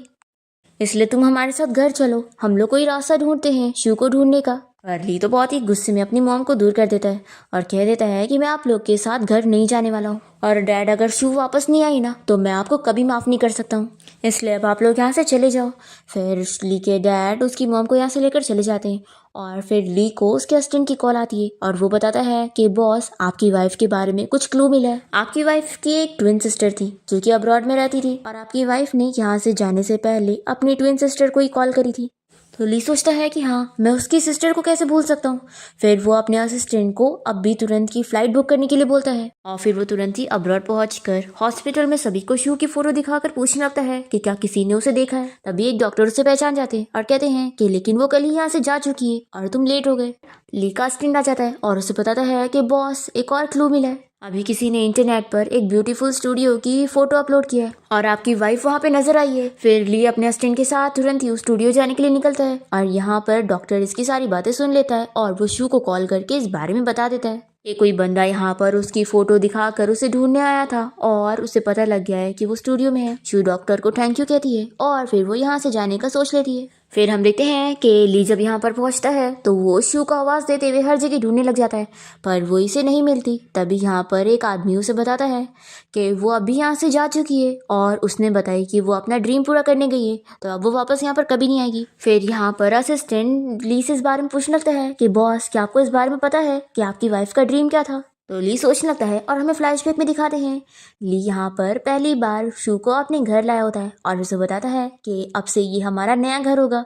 इसलिए तुम हमारे साथ घर चलो, हम लोग कोई रास्ता ढूंढते हैं शू को ढूंढने का। पर ली तो बहुत ही गुस्से में अपनी मॉम को दूर कर देता है और कह देता है कि मैं आप लोग के साथ घर नहीं जाने वाला हूँ, और डैड अगर शू वापस नहीं आई ना तो मैं आपको कभी माफ़ नहीं कर सकता हूँ, इसलिए अब आप लोग यहाँ से चले जाओ। फिर ली के डैड उसकी मॉम को यहाँ से लेकर चले जाते हैं और फिर ली को उसके असिस्टेंट की कॉल आती है और वो बताता है कि बॉस, आपकी वाइफ के बारे में कुछ क्लू मिला है। आपकी वाइफ की एक ट्विन सिस्टर थी जो कि अब्रॉड में रहती थी, और आपकी वाइफ ने यहाँ से जाने से पहले अपनी ट्विन सिस्टर को ही कॉल करी थी। तो ली सोचता है कि हाँ, मैं उसकी सिस्टर को कैसे भूल सकता हूँ। फिर वो अपने असिस्टेंट को अब भी तुरंत की फ्लाइट बुक करने के लिए बोलता है और फिर वो तुरंत ही अब्रॉड पहुंचकर हॉस्पिटल में सभी को शू की फोटो दिखाकर पूछने लगता है कि क्या किसी ने उसे देखा है। तभी एक डॉक्टर उसे पहचान जाते हैं और कहते हैं कि लेकिन वो कल ही यहाँ से जा चुकी है और तुम लेट हो गए। ली का असिस्टेंट आ जाता है और उसे बताता है कि बॉस, एक और क्लू मिला है। अभी किसी ने इंटरनेट पर एक ब्यूटीफुल स्टूडियो की फोटो अपलोड किया है और आपकी वाइफ वहाँ पे नजर आई है। फिर ली अपने असिस्टेंट के साथ तुरंत ही उस स्टूडियो जाने के लिए निकलता है और यहाँ पर डॉक्टर इसकी सारी बातें सुन लेता है और वो शू को कॉल करके इस बारे में बता देता है कि कोई बंदा यहाँ पर उसकी फोटो दिखाकर उसे ढूंढने आया था और उसे पता लग गया है कि वो स्टूडियो में है। शू डॉक्टर को थैंक यू कहती है और फिर वो यहाँ से जाने का सोच लेती है। फिर हम देखते हैं कि ली जब यहाँ पर पहुँचता है तो वो शू को आवाज़ देते हुए हर जगह ढूंढने लग जाता है, पर वो इसे नहीं मिलती। तभी यहाँ पर एक आदमी उसे बताता है कि वो अभी यहाँ से जा चुकी है और उसने बताई कि वो अपना ड्रीम पूरा करने गई है, तो अब वो वापस यहाँ पर कभी नहीं आएगी। फिर यहाँ पर असिस्टेंट ली से इस बारे में पूछने लगता है कि बॉस, क्या आपको इस बारे में पता है कि आपकी वाइफ का ड्रीम क्या था। तो ली सोचने लगता है और हमें फ्लैशबैक में दिखाते हैं ली यहाँ पर पहली बार शू को अपने घर लाया होता है और उसे बताता है कि अब से ये हमारा नया घर होगा,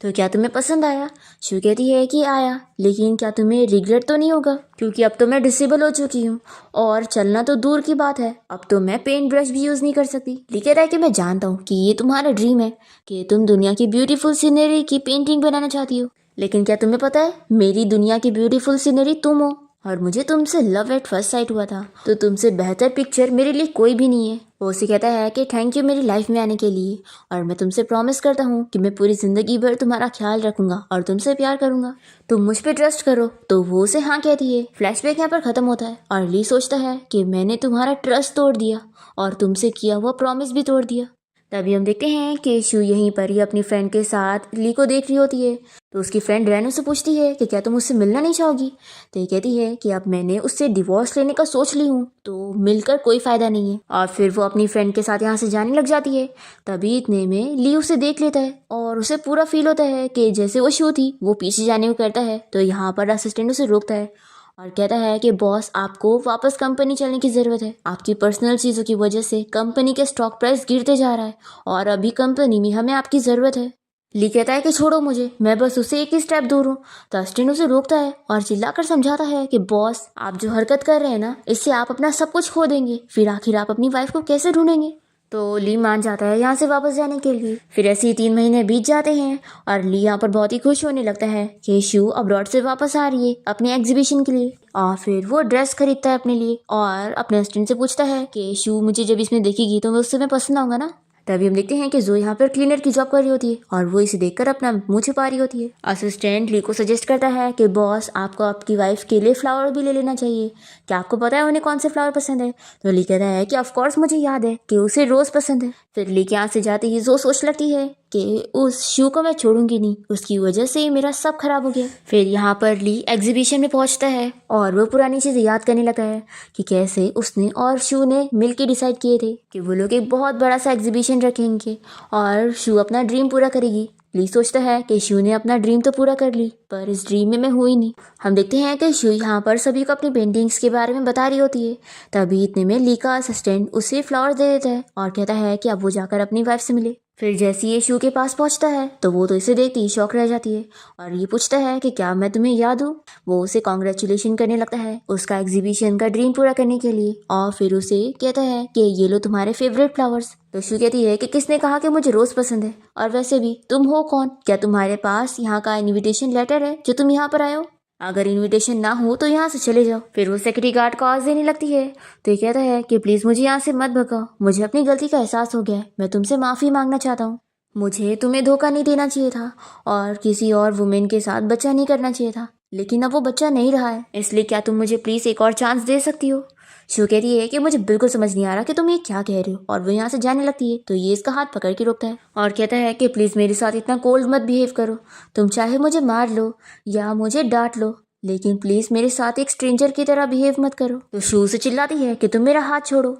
तो क्या तुम्हें पसंद आया। शू कहती है कि आया, लेकिन क्या तुम्हें रिग्रेट तो नहीं होगा, क्योंकि अब तो मैं डिसेबल हो चुकी हूँ और चलना तो दूर की बात है, अब तो मैं पेंट ब्रश भी यूज़ नहीं कर सकती। ली कहता है कि मैं जानता हूँ कि ये तुम्हारा ड्रीम है कि तुम दुनिया की ब्यूटीफुल सीनरी की पेंटिंग बनाना चाहती हो, लेकिन क्या तुम्हें पता है मेरी दुनिया की ब्यूटीफुल सीनरी तुम हो और मुझे तुमसे लव एट फर्स्ट साइट हुआ था, तो तुमसे बेहतर पिक्चर मेरे लिए कोई भी नहीं है। वो उसे कहता है कि थैंक यू मेरी लाइफ में आने के लिए, और मैं तुमसे प्रॉमिस करता हूँ कि मैं पूरी ज़िंदगी भर तुम्हारा ख्याल रखूंगा और तुमसे प्यार करूंगा, तुम मुझ पे ट्रस्ट करो। तो वो उसे हाँ कहती है। फ्लैशबैक यहाँ पर ख़त्म होता है और ली सोचता है कि मैंने तुम्हारा ट्रस्ट तोड़ दिया और तुमसे किया हुआ प्रॉमिस भी तोड़ दिया। तभी हम देखते हैं कि शू यहीं पर ही अपनी फ्रेंड के साथ ली को देख रही होती है, तो उसकी फ्रेंड रैन उससे पूछती है कि क्या तुम उससे मिलना नहीं चाहोगी। तो ये कहती है कि अब मैंने उससे डिवोर्स लेने का सोच ली हूँ, तो मिलकर कोई फ़ायदा नहीं है, और फिर वो अपनी फ्रेंड के साथ यहाँ से जाने लग जाती है। तभी इतने में ली उसे देख लेता है और उसे पूरा फील होता है कि जैसे वो शू थी वो पीछे जाने को करता है, तो यहाँ पर असिस्टेंट उसे रोकता है और कहता है कि बॉस, आपको वापस कंपनी चलने की ज़रूरत है, आपकी पर्सनल चीज़ों की वजह से कंपनी के स्टॉक प्राइस गिरते जा रहा है और अभी कंपनी में हमें आपकी ज़रूरत है। ली कहता है कि छोड़ो मुझे, मैं बस उससे एक ही स्टेप दूर हूँ। तो असिस्टेंट उसे रोकता है और चिल्लाकर समझाता है कि बॉस, आप जो हरकत कर रहे हैं ना, इससे आप अपना सब कुछ खो देंगे, फिर आखिर आप अपनी वाइफ को कैसे ढूंढेंगे। तो ली मान जाता है यहाँ से वापस जाने के लिए। फिर ऐसे ही 3 महीने बीत जाते हैं और ली यहाँ पर बहुत ही खुश होने लगता है कि शू अब्रॉड से वापस आ रही है अपने एग्जीबिशन के लिए, और फिर वो ड्रेस खरीदता है अपने लिए और अपने असिस्टेंट से पूछता है कि शू मुझे जब इसमें देखेगी तो मैं उससे मैं पसंद आऊंगा ना। तभी हम देखते हैं कि जो यहाँ पर क्लीनर की जॉब कर रही होती है और वो इसे देखकर अपना मुंह छुपा रही होती है। असिस्टेंट ली को सजेस्ट करता है कि बॉस, आपको आपकी वाइफ के लिए फ्लावर भी ले लेना चाहिए, क्या आपको पता है उन्हें कौन से फ्लावर पसंद है। तो ली कहता है कि ऑफकोर्स मुझे याद है कि उसे रोज़ पसंद है। फिर ली के यहाँ से जाती ही जो सोच लगती है कि उस शू को मैं छोड़ूंगी नहीं, उसकी वजह से मेरा सब खराब हो गया। फिर यहाँ पर ली एग्जीबिशन में पहुँचता है और वो पुरानी चीज़ें याद करने लगता है कि कैसे उसने और शू ने मिलकर डिसाइड किए थे कि वो लोग एक बहुत बड़ा सा एग्जीबिशन रखेंगे और शू अपना ड्रीम पूरा करेगी। ली सोचता है कि शू ने अपना ड्रीम तो पूरा कर ली, पर इस ड्रीम में मैं हुई नहीं। हम देखते हैं कि शू यहाँ पर सभी को अपनी पेंटिंग्स के बारे में बता रही होती है। तभी इतने में ली का असिस्टेंट उसे फ्लावर दे देता है और कहता है कि अब वो जाकर अपनी वाइफ से मिले। फिर जैसे ये शू के पास पहुंचता है तो वो तो इसे देखती ही शॉक रह जाती है और ये पूछता है कि क्या मैं तुम्हें याद हूँ। वो उसे कॉन्ग्रेचुलेशन करने लगता है उसका एग्जीबिशन का ड्रीम पूरा करने के लिए, और फिर उसे कहता है कि ये लो तुम्हारे फेवरेट फ्लावर्स। तो शू कहती है कि किसने कहा कि मुझे रोज़ पसंद है, और वैसे भी तुम हो कौन, क्या तुम्हारे पास यहाँ का इन्विटेशन लेटर है जो तुम यहाँ पर आए हो, अगर इनविटेशन ना हो तो यहाँ से चले जाओ। फिर वो सिक्योरिटी गार्ड को आवाज़ देने लगती है तो ये कहता है कि प्लीज़ मुझे यहाँ से मत भगाओ, मुझे अपनी गलती का एहसास हो गया है, मैं तुमसे माफ़ी मांगना चाहता हूँ, मुझे तुम्हें धोखा नहीं देना चाहिए था और किसी और वुमेन के साथ बच्चा नहीं करना चाहिए था, लेकिन अब वो बच्चा नहीं रहा है, इसलिए क्या तुम मुझे प्लीज़ एक और चांस दे सकती हो। शू कहती है कि मुझे बिल्कुल समझ नहीं आ रहा कि तुम ये क्या कह रहे हो, और वो यहाँ से जाने लगती है। तो ये इसका हाथ पकड़ के रोकता है और कहता है कि प्लीज़ मेरे साथ इतना कोल्ड मत बिहेव करो। तुम चाहे मुझे मार लो या मुझे डांट लो, लेकिन प्लीज़ मेरे साथ एक स्ट्रेंजर की तरह बिहेव मत करो। तो शू से चिल्लाती है कि तुम मेरा हाथ छोड़ो।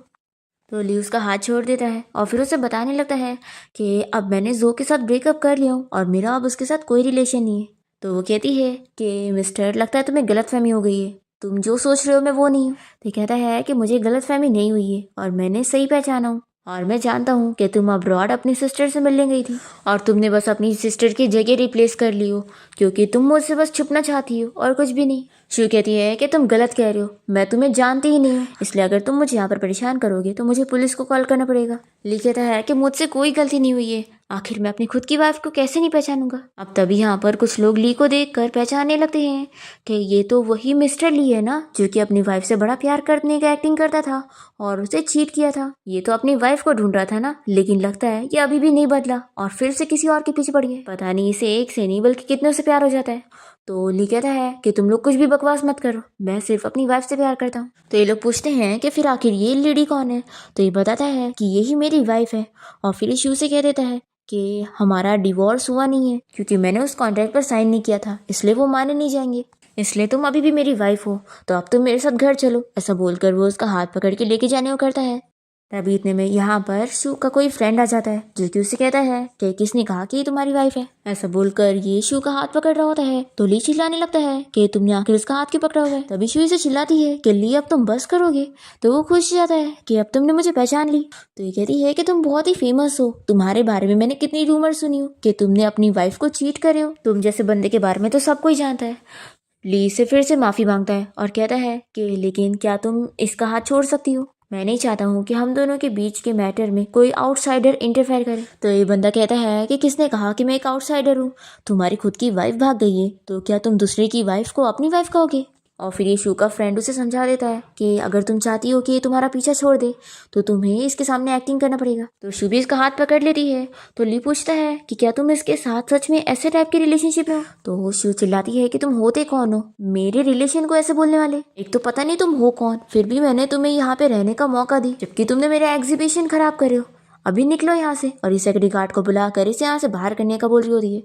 तो ली उसका हाथ छोड़ देता है और फिर उसे बताने लगता है कि अब मैंने जो के साथ ब्रेकअप कर लिया हूँ और मेरा अब उसके साथ कोई रिलेशन नहीं है। तो वो कहती है कि मिस्टर, लगता है तुम्हें गलतफहमी हो गई है, तुम जो सोच रहे हो मैं वो नहीं हूँ। तो कहता है कि मुझे गलतफहमी नहीं हुई है और मैंने सही पहचाना हूँ, और मैं जानता हूँ कि तुम अब्रॉड अपनी सिस्टर से मिलने गई थी और तुमने बस अपनी सिस्टर की जगह रिप्लेस कर ली हो, क्योंकि तुम मुझसे बस छुपना चाहती हो और कुछ भी नहीं। शू कहती है कि तुम गलत कह रहे हो, मैं तुम्हें जानती ही नहीं हूँ, इसलिए अगर तुम मुझे यहाँ पर परेशान करोगे तो मुझे पुलिस को कॉल करना पड़ेगा। ली कहता है कि मुझसे कोई गलती नहीं हुई है, आखिर मैं अपनी खुद की वाइफ को कैसे नहीं पहचानूंगा। अब तभी यहाँ पर कुछ लोग ली को देखकर पहचानने लगते हैं कि ये तो वही मिस्टर ली है ना, जो कि अपनी वाइफ से बड़ा प्यार करने का एक्टिंग करता था और उसे चीट किया था। ये तो अपनी वाइफ को ढूंढ रहा था ना, लेकिन लगता है ये अभी भी नहीं बदला और फिर से किसी और के पीछे पड़ गया। पता नहीं इसे एक से नहीं बल्कि कितनों से प्यार हो जाता है। तो ली कहता है कि तुम लोग कुछ भी बकवास मत करो, मैं सिर्फ अपनी वाइफ से प्यार करता हूँ। तो ये लोग पूछते हैं कि फिर आखिर ये लेडी कौन है। तो ये बताता है कि यही मेरी वाइफ है, और फिर शू से कह देता है कि हमारा डिवोर्स हुआ नहीं है क्योंकि मैंने उस कॉन्ट्रैक्ट पर साइन नहीं किया था, इसलिए वो माने नहीं जाएंगे, इसलिए तुम अभी भी मेरी वाइफ हो, तो अब तुम मेरे साथ घर चलो। ऐसा बोलकर वो उसका हाथ पकड़ के लेके जाने को करता है। तभी इतने में यहाँ पर शू का कोई फ्रेंड आ जाता है जो कि उसे कहता है कि किसने कहा कि ये तुम्हारी वाइफ है। ऐसा बोलकर ये शू का हाथ पकड़ रहा होता है तो ली चिल्लाने लगता है कि तुमने आखिर उसका हाथ क्यों पकड़ा हुआ है। तभी शू इसे चिल्लाती है कि ली अब तुम बस करोगे। तो वो खुश हो जाता है कि अब तुमने मुझे पहचान ली। तो ये कहती है कि तुम बहुत ही फेमस हो, तुम्हारे बारे में मैंने कितनी रूमर सुनी हो कि तुमने अपनी वाइफ को चीट करे हो, तुम जैसे बंदे के बारे में तो सब कोई जानता है। ली से फिर से माफी मांगता है और कहता है कि लेकिन क्या तुम इसका हाथ छोड़ सकती हो, मैं नहीं चाहता हूँ कि हम दोनों के बीच के मैटर में कोई आउटसाइडर इंटरफेयर करे। तो ये बंदा कहता है कि किसने कहा कि मैं एक आउटसाइडर हूँ, तुम्हारी खुद की वाइफ भाग गई है तो क्या तुम दूसरे की वाइफ को अपनी वाइफ कहोगे। और फिर ये शू का फ्रेंड उसे समझा देता है कि अगर तुम चाहती हो कि ये तुम्हारा पीछा छोड़ दे तो तुम्हें इसके सामने एक्टिंग करना पड़ेगा। तो शू भी इसका हाथ पकड़ लेती है। तो ली पूछता है कि क्या तुम इसके साथ सच में ऐसे टाइप की रिलेशनशिप में हो। तो शू चिल्लाती है कि तुम होते कौन हो मेरे रिलेशन को ऐसे बोलने वाले, एक तो पता नहीं तुम हो कौन, फिर भी मैंने तुम्हें यहाँ पे रहने का मौका दी जबकि तुमने मेरा एग्जीबिशन खराब करे हो, अभी निकलो यहाँ से। और इस सेक्रेटरी गार्ड को बुलाकर इसे यहाँ से बाहर करने का बोल रही होती है।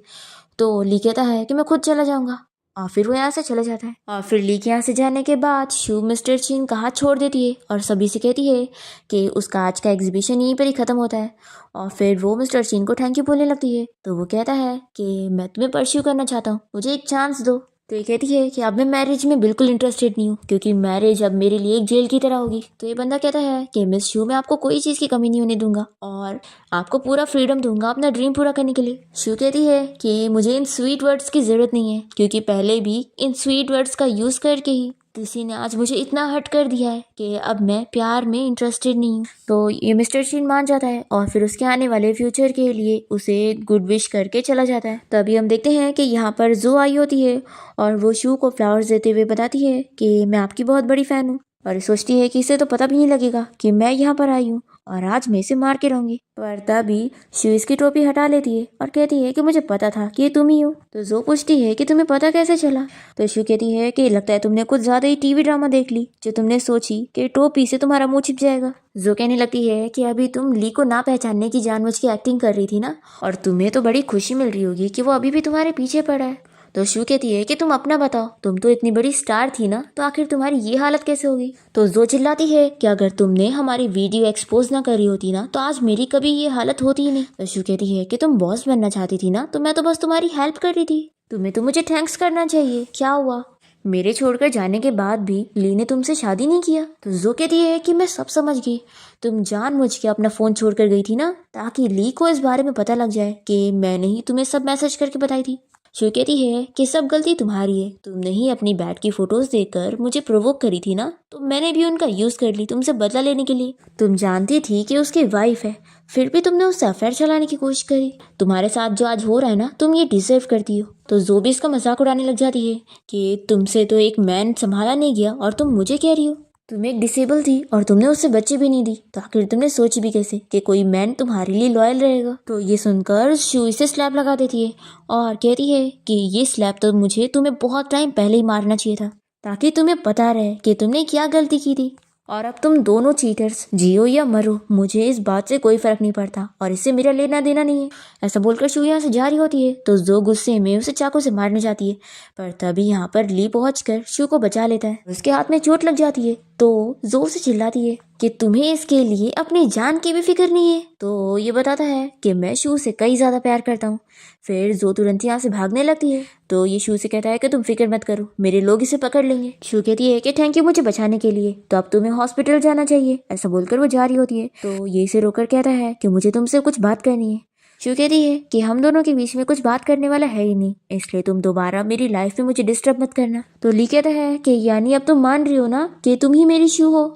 तो ली कहता है कि मैं खुद चला जाऊंगा, और फिर वो यहाँ से चला जाता है। और फिर ली के यहाँ से जाने के बाद शू मिस्टर चिन का हाथ छोड़ देती है और सभी से कहती है कि उसका आज का एग्जीबिशन यहीं पर ही ख़त्म होता है। और फिर वो मिस्टर चिन को थैंक यू बोलने लगती है। तो वो कहता है कि मैं तुम्हें परस्यू करना चाहता हूँ, मुझे एक चांस दो। तो ये कहती है कि अब मैं मैरिज में बिल्कुल इंटरेस्टेड नहीं हूँ क्योंकि मैरिज अब मेरे लिए एक जेल की तरह होगी। तो ये बंदा कहता है कि मिस शू, मैं आपको कोई चीज़ की कमी नहीं होने दूंगा और आपको पूरा फ्रीडम दूंगा अपना ड्रीम पूरा करने के लिए। शू कहती है कि मुझे इन स्वीट वर्ड्स की ज़रूरत नहीं है क्योंकि पहले भी इन स्वीट वर्ड्स का यूज़ करके ही किसी ने आज मुझे इतना हर्ट कर दिया है कि अब मैं प्यार में इंटरेस्टेड नहीं हूँ। तो ये मिस्टर चिन मान जाता है और फिर उसके आने वाले फ्यूचर के लिए उसे गुड विश करके चला जाता है। तभी हम देखते हैं कि यहाँ पर जो आई होती है और वो शू को फ्लावर्स देते हुए बताती है कि मैं आपकी बहुत बड़ी फ़ैन हूँ, और सोचती है कि इसे तो पता भी नहीं लगेगा कि मैं यहाँ पर आई हूँ और आज मैं इसे मार के रहूंगी। पर तभी शू इसकी टोपी हटा लेती है और कहती है कि मुझे पता था कि ये तुम ही हो। तो जो पूछती है कि तुम्हें पता कैसे चला। तो शू कहती है कि लगता है तुमने कुछ ज्यादा ही टीवी ड्रामा देख ली जो तुमने सोची कि टोपी से तुम्हारा मुंह छिप जाएगा। जो कहने लगती है कि अभी तुम ली को ना पहचानने की जानबूझ के एक्टिंग कर रही थी ना, और तुम्हें तो बड़ी खुशी मिल रही होगी कि वो अभी भी तुम्हारे पीछे पड़ा है। तो शू कहती है कि तुम अपना बताओ, तुम तो इतनी बड़ी स्टार थी ना, तो आखिर तुम्हारी ये हालत कैसे होगी। तो जो चिल्लाती है कि अगर तुमने हमारी वीडियो एक्सपोज ना करी होती ना तो आज मेरी कभी ये हालत होती ही नहीं। तो शू कहती है कि तुम बॉस बनना चाहती थी ना, तो मैं तो बस तुम्हारी हेल्प कर रही थी, तुम्हें तो मुझे थैंक्स करना चाहिए, क्या हुआ मेरे छोड़कर जाने के बाद भी ली ने तुमसे शादी नहीं किया। तो जो कहती है कि मैं सब समझ गई, तुम जानबूझ के अपना फ़ोन छोड़कर गई थी ना ताकि ली को इस बारे में पता लग जाए कि मैंने ही तुम्हें सब मैसेज करके बताई थी। शू कहती है कि सब गलती तुम्हारी है, तुमने ही अपनी बैट की फोटोज देखकर मुझे प्रोवोक करी थी ना, तो मैंने भी उनका यूज़ कर ली तुमसे बदला लेने के लिए। तुम जानती थी कि उसकी वाइफ है, फिर भी तुमने उससे अफेयर चलाने की कोशिश करी। तुम्हारे साथ जो आज हो रहा है ना, तुम ये डिजर्व करती हो। तो जो भी इसका मजाक उड़ाने लग जाती है कि तुमसे तो एक मैन संभाला नहीं गया और तुम मुझे कह रही हो, तुम एक डिसेबल थी और तुमने उससे बच्चे भी नहीं दी, तो आखिर तुमने सोची भी कैसे कि कोई मैन तुम्हारे लिए लॉयल रहेगा। तो ये सुनकर शू इसे स्लैप लगा देती है और कहती है कि ये स्लैप तो मुझे तुम्हें बहुत टाइम पहले ही मारना चाहिए था ताकि तुम्हें पता रहे कि तुमने क्या गलती की थी। और अब तुम दोनों चीटर्स जियो या मरो, मुझे इस बात से कोई फर्क नहीं पड़ता और इससे मेरा लेना देना नहीं है। ऐसा बोलकर शू यहाँ से जा रही होती है तो जो गुस्से में उसे चाकू से मारने जाती है, पर तभी यहाँ पर ली पहुंचकर शू को बचा लेता है। उसके हाथ में चोट लग जाती है तो जोर से चिल्लाती है कि तुम्हें इसके लिए अपनी जान की भी फिक्र नहीं है। तो ये बताता है कि मैं शू से कई ज्यादा प्यार करता हूँ। फिर जो तुरंत यहाँ से भागने लगती है तो ये शू से कहता है कि तुम फिक्र मत करो, मेरे लोग इसे पकड़ लेंगे। शू कहती है कि थैंक यू मुझे बचाने के लिए, तो अब तुम्हें हॉस्पिटल जाना चाहिए। ऐसा बोलकर वो जा रही होती है तो ये इसे रोककर कहता है कि मुझे तुमसे कुछ बात करनी है। शू कहती है कि हम दोनों के बीच में कुछ बात करने वाला है ही नहीं, इसलिए तुम दोबारा मेरी लाइफ में मुझे डिस्टर्ब मत करना। तो ली कहता है कि यानी अब तुम मान रही हो ना कि तुम ही मेरी शू हो।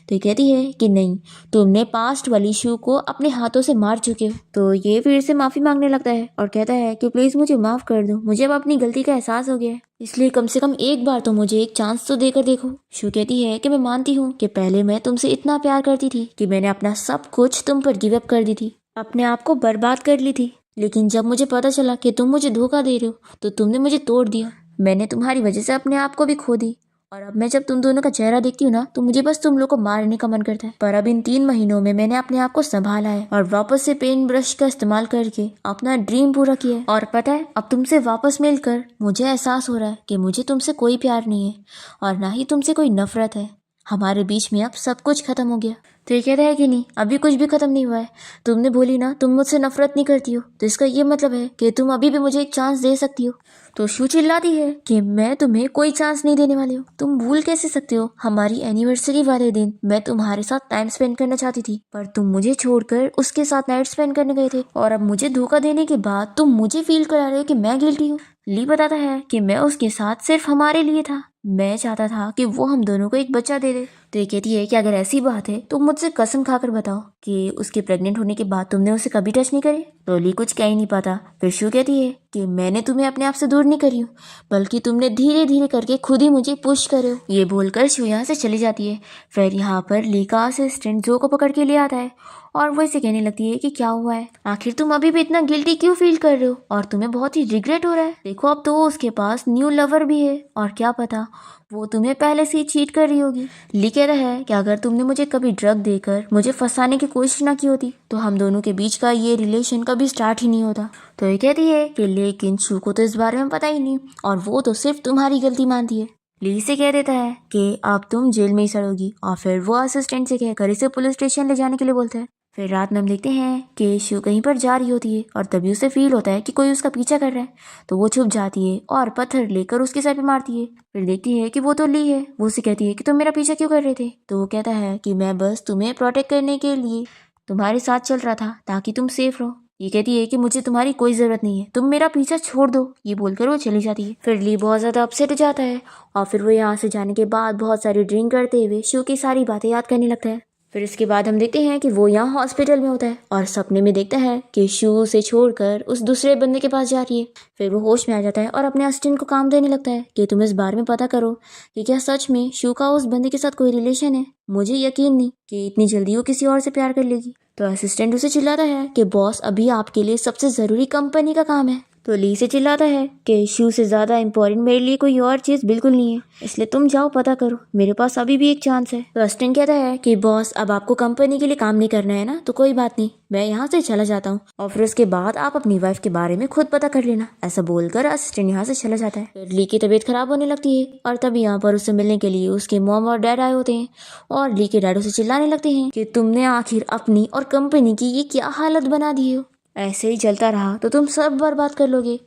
तो ये कहती है कि नहीं, तुमने पास्ट वाली शू को अपने हाथों से मार चुके हो। तो ये फिर से माफ़ी मांगने लगता है और कहता है कि प्लीज़ मुझे माफ़ कर दो, मुझे अब अपनी गलती का एहसास हो गया है, इसलिए कम से कम एक बार तो मुझे एक चांस तो देकर देखो। शू कहती है कि मैं मानती हूँ कि पहले मैं तुमसे इतना प्यार करती थी कि मैंने अपना सब कुछ तुम पर गिव अप कर दी थी, अपने आप को बर्बाद कर ली थी, लेकिन जब मुझे पता चला कि तुम मुझे धोखा दे रहे हो तो तुमने मुझे तोड़ दिया। मैंने तुम्हारी वजह से अपने आप को भी खो दी और अब मैं जब तुम दोनों का चेहरा देखती हूँ ना तो मुझे बस तुम लोग को मारने का मन करता है। पर अब इन 3 महीनों में मैंने अपने आप को संभाला है और वापस से पेंट ब्रश का इस्तेमाल करके अपना ड्रीम पूरा किया है। और पता है, अब तुमसे वापस मिलकर मुझे एहसास हो रहा है कि मुझे तुमसे कोई प्यार नहीं है और ना ही तुमसे कोई नफरत है। हमारे बीच में अब सब कुछ खत्म हो गया। तो ये कहता है कि नहीं, अभी कुछ भी खत्म नहीं हुआ है। तुमने बोली ना तुम मुझसे नफरत नहीं करती हो, तो इसका ये मतलब है कि तुम अभी भी मुझे एक चांस दे सकती हो। तो शू चिल्लाती है कि मैं तुम्हें कोई चांस नहीं देने वाली हूँ। तुम भूल कैसे सकते हो, हमारी एनिवर्सरी वाले दिन मैं तुम्हारे साथ टाइम स्पेंड करना चाहती थी, पर तुम मुझे छोड़कर उसके साथ नाइट स्पेंड करने गए थे और अब मुझे धोखा देने के बाद तुम मुझे फील करा रहे हो कि मैं गिल्टी हूँ। ली बताता है कि मैं उसके साथ सिर्फ हमारे लिए था, मैं चाहता था कि वो हम दोनों को एक बच्चा दे दे। तो ये कहती है कि अगर ऐसी बात है तो मुझसे कसम खाकर बताओ कि उसके प्रेग्नेंट होने के बाद तुमने उसे कभी टच नहीं करे। तो ली कुछ कह ही नहीं पाता। फिर शू कहती है कि मैंने तुम्हें अपने आप से दूर नहीं करी हूँ, बल्कि तुमने धीरे धीरे करके खुद ही मुझे पुश करे हो। ये बोलकर शू यहाँ से चली जाती है। फिर यहाँ पर ली का असिस्टेंट जो को पकड़ के ले आता है और वो इसे कहने लगती है कि क्या हुआ है, आखिर तुम अभी भी इतना गिल्टी क्यों फील कर रहे हो और तुम्हें बहुत ही रिग्रेट हो रहा है। देखो अब तो उसके पास न्यू लवर भी है और क्या पता वो तुम्हें पहले से ही चीट कर रही होगी। ली कहता है कि अगर तुमने मुझे कभी ड्रग देकर मुझे फंसाने की कोशिश ना की होती तो हम दोनों के बीच का ये रिलेशन कभी स्टार्ट ही नहीं होता। तो ये कहती है कि लेकिन शू को तो इस बारे में पता ही नहीं और वो तो सिर्फ तुम्हारी गलती मानती है। ली से कह देता है कि अब तुम जेल में ही सड़ोगी और फिर वो असिस्टेंट से कहकर इसे पुलिस स्टेशन ले जाने के लिए बोलता है। फिर रात में हम देखते हैं कि शू कहीं पर जा रही होती है और तभी उसे फील होता है कि कोई उसका पीछा कर रहा है, तो वो छुप जाती है और पत्थर लेकर उसके सर पे मारती है। फिर देखती है कि वो तो ली है। वो उसे कहती है कि तुम मेरा पीछा क्यों कर रहे थे। तो वो कहता है कि मैं बस तुम्हें प्रोटेक्ट करने के लिए तुम्हारे साथ चल रहा था ताकि तुम सेफ रहो। ये कहती है कि मुझे तुम्हारी कोई जरूरत नहीं है, तुम मेरा पीछा छोड़ दो। ये बोलकर वो चली जाती है। फिर ली बहुत ज्यादा अपसेट हो जाता है और फिर वो यहाँ से जाने के बाद बहुत सारी ड्रिंक करते हुए शू की सारी बातें याद करने लगता है। फिर इसके बाद हम देखते हैं कि वो यहाँ हॉस्पिटल में होता है और सपने में देखता है कि शू से छोड़कर उस दूसरे बंदे के पास जा रही है। फिर वो होश में आ जाता है और अपने असिस्टेंट को काम देने लगता है कि तुम इस बारे में पता करो कि क्या सच में शू का उस बंदे के साथ कोई रिलेशन है। मुझे यकीन नहीं कि इतनी जल्दी वो किसी और से प्यार कर लेगी। तो असिस्टेंट उसे चिल्लाता है कि बॉस अभी आपके लिए सबसे जरूरी कंपनी का काम है। तो ली से चिल्लाता है कि शू से ज़्यादा इम्पोर्टेंट मेरे लिए कोई और चीज़ बिल्कुल नहीं है, इसलिए तुम जाओ पता करो, मेरे पास अभी भी एक चांस है। तो अस्टिन कहता है कि बॉस अब आपको कंपनी के लिए काम नहीं करना है ना, तो कोई बात नहीं, मैं यहाँ से चला जाता हूँ और फिर उसके बाद आप अपनी वाइफ के बारे में खुद पता कर लेना। ऐसा बोलकर असिस्टेंट यहाँ से चला जाता है। फिर ली की तबीयत खराब होने लगती है और तभी यहाँ पर उससे मिलने के लिए उसके मॉम और डैड आए होते हैं और ली के डैड उसे चिल्लाने लगते हैं कि तुमने आखिर अपनी और कंपनी की ये क्या हालत बना दी हो, ऐसे ही चलता रहा तो तुम सब बर्बाद कर लोगे।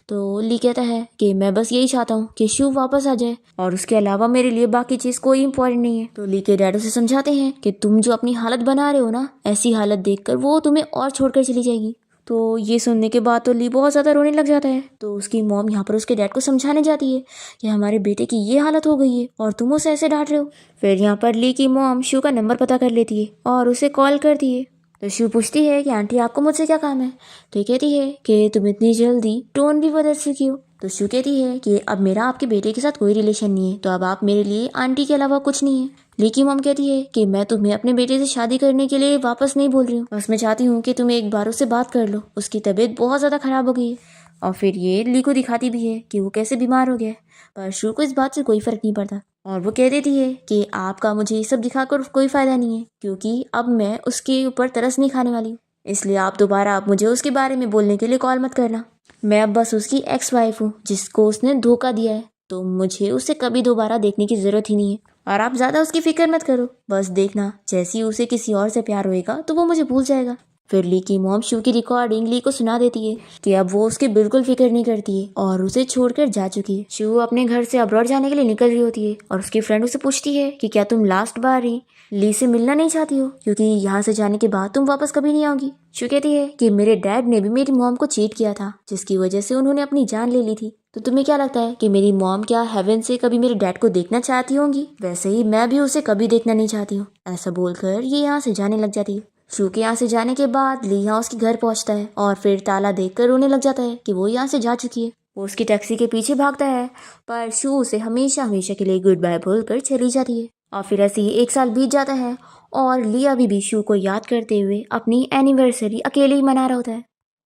तो ली कहता है कि मैं बस यही चाहता हूँ कि शू वापस आ जाए और उसके अलावा मेरे लिए बाकी चीज़ कोई इंपॉर्टेंट नहीं है। तो ली के डैड उसे समझाते हैं कि तुम जो अपनी हालत बना रहे हो ना, ऐसी हालत देखकर वो तुम्हें और छोड़कर चली जाएगी। तो ये सुनने के बाद तो ली बहुत ज़्यादा रोने लग जाता है। तो उसकी मॉम यहाँ पर उसके डैड को समझाने जाती है कि हमारे बेटे की ये हालत हो गई है और तुम उसे ऐसे डांट रहे हो। फिर यहाँ पर ली की मॉम शू का नंबर पता कर लेती है और उसे कॉल करती है। तो शू पूछती है कि आंटी आपको मुझसे क्या काम है। तो ये कहती है कि तुम इतनी जल्दी टोन भी बदल चुकी हो। तो शू कहती है कि अब मेरा आपके बेटे के साथ कोई रिलेशन नहीं है, तो अब आप मेरे लिए आंटी के अलावा कुछ नहीं है। लेकिन मॉम कहती है कि मैं तुम्हें अपने बेटे से शादी करने के लिए वापस नहीं बोल रही हूँ, बस मैं चाहती हूँ कि तुम एक बार उससे बात कर लो, उसकी तबीयत बहुत ज़्यादा खराब हो गई है। और फिर ये ली को दिखाती भी है कि वो कैसे बीमार हो गया है, पर शू को इस बात से कोई फर्क नहीं पड़ता। और वो कह देती है कि आपका मुझे ये सब दिखाकर कोई फ़ायदा नहीं है, क्योंकि अब मैं उसके ऊपर तरस नहीं खाने वाली, इसलिए आप दोबारा आप मुझे उसके बारे में बोलने के लिए कॉल मत करना। मैं अब बस उसकी एक्स वाइफ हूँ जिसको उसने धोखा दिया है, तो मुझे उसे कभी दोबारा देखने की ज़रूरत ही नहीं है। और आप ज़्यादा उसकी फिक्र मत करो, बस देखना जैसे ही उसे किसी और से प्यार होएगा तो वो मुझे भूल जाएगा। फिर ली की मॉम शू की रिकॉर्डिंग ली को सुना देती है कि अब वो उसकी बिल्कुल फिक्र नहीं करती है और उसे छोड़कर जा चुकी है। शू अपने घर से अब्रॉड जाने के लिए निकल रही होती है और उसकी फ्रेंड उसे पूछती है कि क्या तुम लास्ट बार ही ली से मिलना नहीं चाहती हो, क्योंकि यहाँ से जाने के बाद तुम वापस कभी नहीं आओगी। शू कहती है कि मेरे डैड ने भी मेरी मॉम को चीट किया था, जिसकी वजह से उन्होंने अपनी जान ले ली थी। तो तुम्हें क्या लगता है कि मेरी मॉम क्या हेवन से कभी मेरे डैड को देखना चाहती होंगी? वैसे ही मैं भी उसे कभी देखना नहीं चाहती हूँ। ऐसा बोलकर ये यहाँ से जाने लग जाती है। शू के यहाँ से जाने के बाद ली यहाँ उसके घर पहुँचता है और फिर ताला देखकर रोने लग जाता है कि वो यहाँ से जा चुकी है। वो उसकी टैक्सी के पीछे भागता है, पर शू उसे हमेशा हमेशा के लिए गुड बाय बोलकर चली जाती है। और फिर ऐसे ही 1 साल बीत जाता है और ली अभी भी शू को याद करते हुए अपनी एनिवर्सरी अकेले ही मना रहा होता है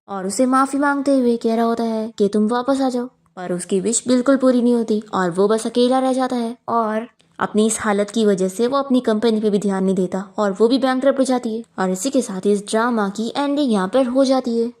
और उसे माफ़ी मांगते हुए कह रहा होता है कि तुम वापस आ जाओ। पर उसकी विश बिल्कुल पूरी नहीं होती और वो बस अकेला रह जाता है और अपनी इस हालत की वजह से वो अपनी कंपनी पे भी ध्यान नहीं देता और वो भी बैंकरप्ट हो जाती है। और इसी के साथ इस ड्रामा की एंडिंग यहाँ पर हो जाती है।